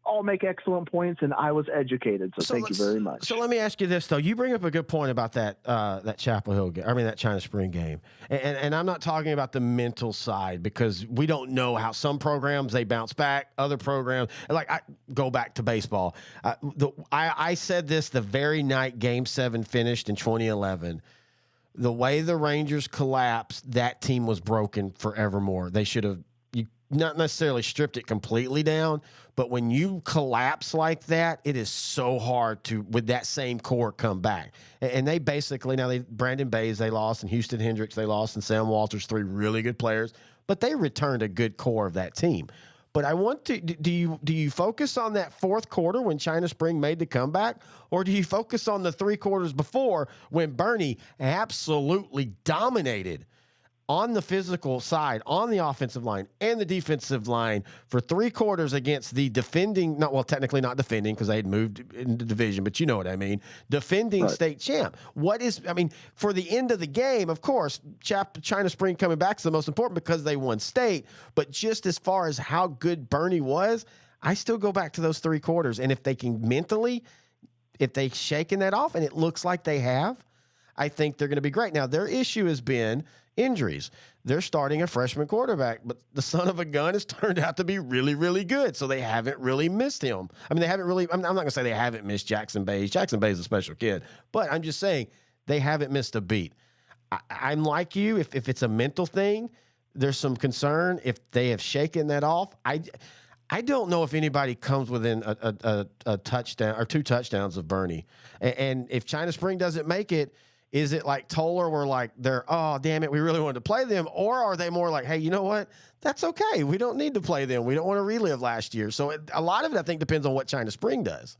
All make excellent points, and I was educated. So thank you very much. So let me ask you this, though. You bring up a good point about that Chapel Hill game. I mean, that China Spring game. And I'm not talking about the mental side because we don't know how some programs, they bounce back. Other programs, like I go back to baseball. I said this the very night Game 7 finished in 2011. The way the Rangers collapsed, that team was broken forevermore. They should have not necessarily stripped it completely down, but when you collapse like that, it is so hard to, with that same core, come back. And they basically, Brandon Bays, they lost, and Houston Hendricks, they lost, and Sam Walters, 3 really good players, but they returned a good core of that team. But I want to, do you focus on that fourth quarter when China Spring made the comeback, or do you focus on the 3 quarters before when Bernie absolutely dominated on the physical side, on the offensive line and the defensive line for 3 quarters against the defending, technically not defending because they had moved into division, but you know what I mean, defending right. State champ. For the end of the game, of course, China Spring coming back is the most important because they won state, but just as far as how good Bernie was, I still go back to those 3 quarters. And if they can mentally, if they've shaken that off, and it looks like they have, I think they're going to be great. Now, their issue has been injuries. They're starting a freshman quarterback, but the son of a gun has turned out to be really, really good. So they haven't really missed him. I mean, they haven't really, I'm not going to say they haven't missed Jackson Bays. Jackson Bays is a special kid, but I'm just saying they haven't missed a beat. I'm like you. If it's a mental thing, there's some concern. If they have shaken that off, I don't know if anybody comes within a touchdown or 2 touchdowns of Bernie. And if China Spring doesn't make it, is it like Toller where like they're, oh, damn it, we really wanted to play them? Or are they more like, hey, you know what? That's okay. We don't need to play them. We don't want to relive last year. So a lot of it, I think, depends on what China Spring does.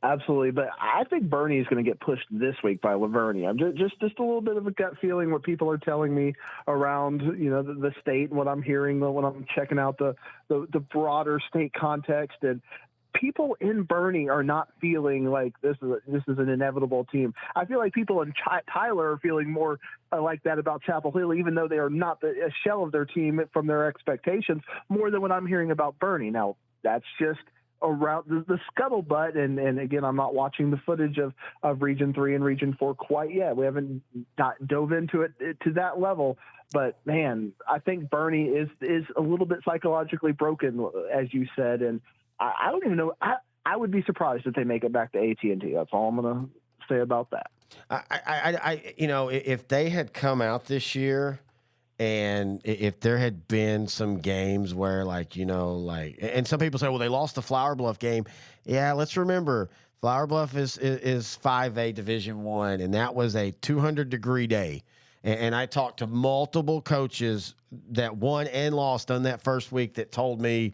Absolutely. But I think Bernie is going to get pushed this week by Lavergne. I'm just a little bit of a gut feeling what people are telling me around, the state and what I'm hearing when I'm checking out the broader state context. And people in Bernie are not feeling like this is an inevitable team. I feel like people in Tyler are feeling more like that about Chapel Hill, even though they are not a shell of their team from their expectations, more than what I'm hearing about Bernie. Now, that's just around the scuttlebutt, and again, I'm not watching the footage of Region 3 and Region 4 quite yet. We haven't dove into it to that level. But, man, I think Bernie is a little bit psychologically broken, as you said, and I don't even know. I would be surprised if they make it back to AT&T. That's all I'm going to say about that. If they had come out this year and if there had been some games where, and some people say, well, they lost the Flower Bluff game. Yeah, let's remember, Flower Bluff is 5A Division I, and that was a 200-degree day. And I talked to multiple coaches that won and lost on that first week that told me,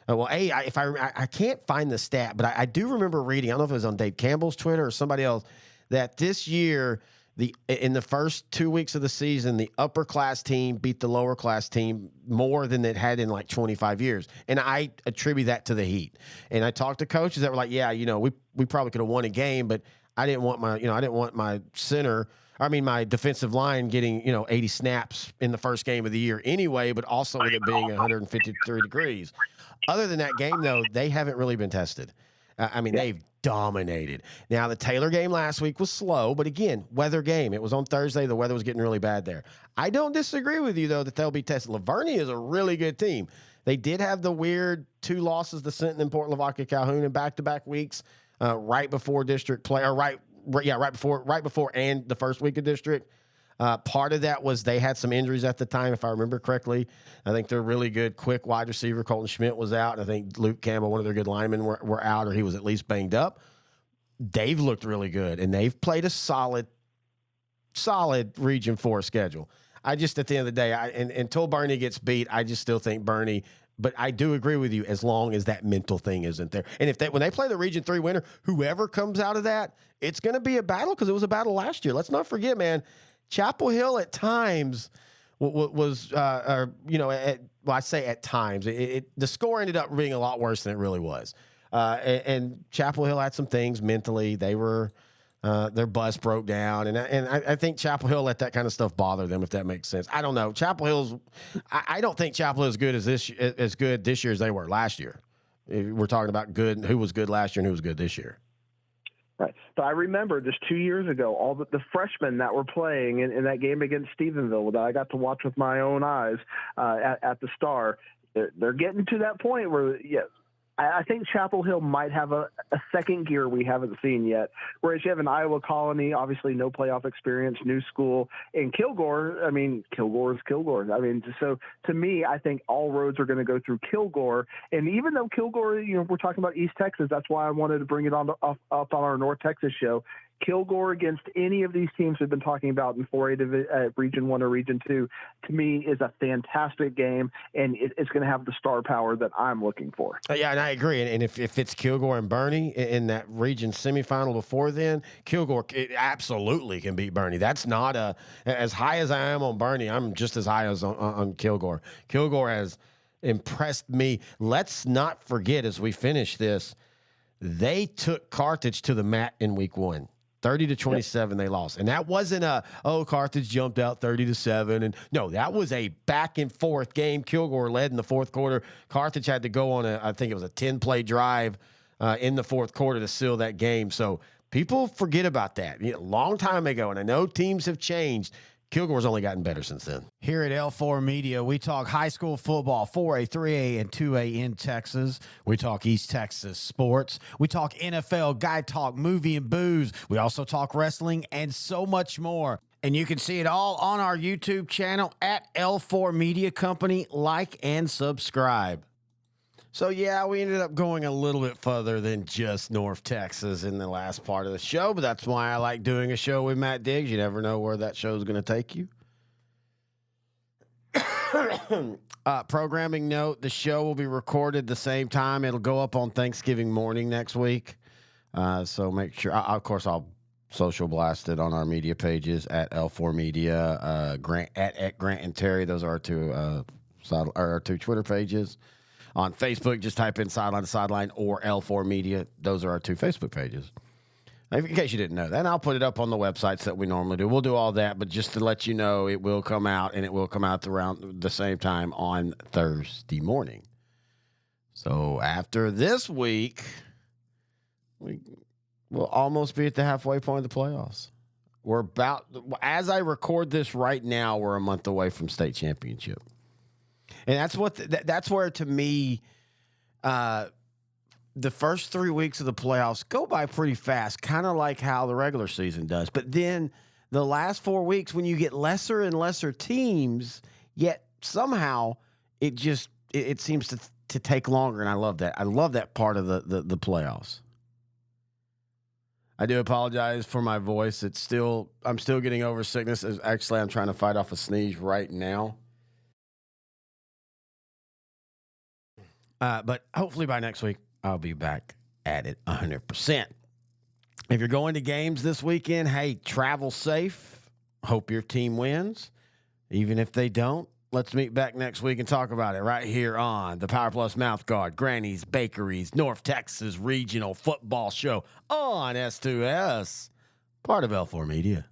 I can't find the stat, but I do remember reading, I don't know if it was on Dave Campbell's Twitter or somebody else, that this year, in the first 2 weeks of the season, the upper class team beat the lower class team more than it had in like 25 years. And I attribute that to the heat. And I talked to coaches that were like, yeah, we probably could have won a game, but I didn't want my my defensive line getting, 80 snaps in the first game of the year anyway, but also with it being 153 degrees. Other than that game, though, they haven't really been tested. They've dominated. Now, the Taylor game last week was slow, but again, weather game. It was on Thursday. The weather was getting really bad there. I don't disagree with you, though, that they'll be tested. Lavernia is a really good team. They did have the weird 2 losses to Sinton and Port Lavaca Calhoun in back-to-back weeks, right before district play, or right before and the first week of district. Part of that was they had some injuries at the time, if I remember correctly. I think they're really good, quick wide receiver. Colton Schmidt was out, and I think Luke Campbell, one of their good linemen, were out, or he was at least banged up. They've looked really good, and they've played a solid Region 4 schedule. I just, at the end of the day, until Bernie gets beat, I just still think Bernie. But I do agree with you, as long as that mental thing isn't there. And when they play the Region 3 winner, whoever comes out of that, it's going to be a battle, because it was a battle last year. Let's not forget, man, Chapel Hill at times was, I say at times, the score ended up being a lot worse than it really was. And Chapel Hill had some things mentally. They were, their bus broke down. And I think Chapel Hill let that kind of stuff bother them, if that makes sense. I don't know. I don't think Chapel Hill is good as good this year as they were last year. We're talking about good, who was good last year and who was good this year. Right. But I remember just 2 years ago, all the freshmen that were playing in that game against Stephenville that I got to watch with my own eyes at the Star, they're getting to that point where, I think Chapel Hill might have a second gear we haven't seen yet. Whereas you have an Iowa Colony, obviously no playoff experience, new school. And Kilgore is Kilgore. So to me, I think all roads are going to go through Kilgore. And even though Kilgore, we're talking about East Texas, that's why I wanted to bring it up on our North Texas show. Kilgore against any of these teams we've been talking about in 4A Region 1 or Region 2, to me, is a fantastic game, and it's going to have the star power that I'm looking for. Yeah, and I agree. And if it's Kilgore and Bernie in that region semifinal before then, Kilgore absolutely can beat Bernie. That's not as high as I am on Bernie, I'm just as high as on Kilgore. Kilgore has impressed me. Let's not forget, as we finish this, they took Carthage to the mat in week 1. 30-27, they lost. And that wasn't Carthage jumped out 30-7. And no, that was a back and forth game. Kilgore led in the fourth quarter. Carthage had to go on I think it was a 10-play drive in the fourth quarter to seal that game. So people forget about that. A long time ago, and I know teams have changed. Kilgore's only gotten better since then. Here at L4 Media, we talk high school football, 4A, 3A, and 2A in Texas. We talk East Texas sports. We talk NFL, guy talk, movie and booze. We also talk wrestling and so much more. And you can see it all on our YouTube channel at L4 Media Company. Like and subscribe. So, yeah, we ended up going a little bit further than just North Texas in the last part of the show, but that's why I like doing a show with Matt Diggs. You never know where that show is going to take you. Programming note, the show will be recorded the same time. It'll go up on Thanksgiving morning next week. So make sure, of course, I'll social blast it on our media pages at L4 Media, Grant at Grant and Terry. Those are our two Twitter pages. On Facebook, just type in Sideline to Sideline or L4 Media. Those are our two Facebook pages. In case you didn't know that, and I'll put it up on the websites that we normally do. We'll do all that, but just to let you know, it will come out, and it will come out around the same time on Thursday morning. So after this week, we will almost be at the halfway point of the playoffs. We're about, as I record this right now, we're a month away from state championship. And that's what, that's where to me, the first 3 weeks of the playoffs go by pretty fast, kind of like how the regular season does. But then the last 4 weeks, when you get lesser and lesser teams, yet somehow it seems to take longer. And I love that. I love that part of the playoffs. I do apologize for my voice. I'm still getting over sickness. Actually, I'm trying to fight off a sneeze right now. But hopefully by next week, I'll be back at it 100%. If you're going to games this weekend, hey, travel safe. Hope your team wins. Even if they don't, let's meet back next week and talk about it right here on the PowerPlus Mouthguard, Granny's Bakery's North Texas Regional Football Show on S2S, part of L4 Media.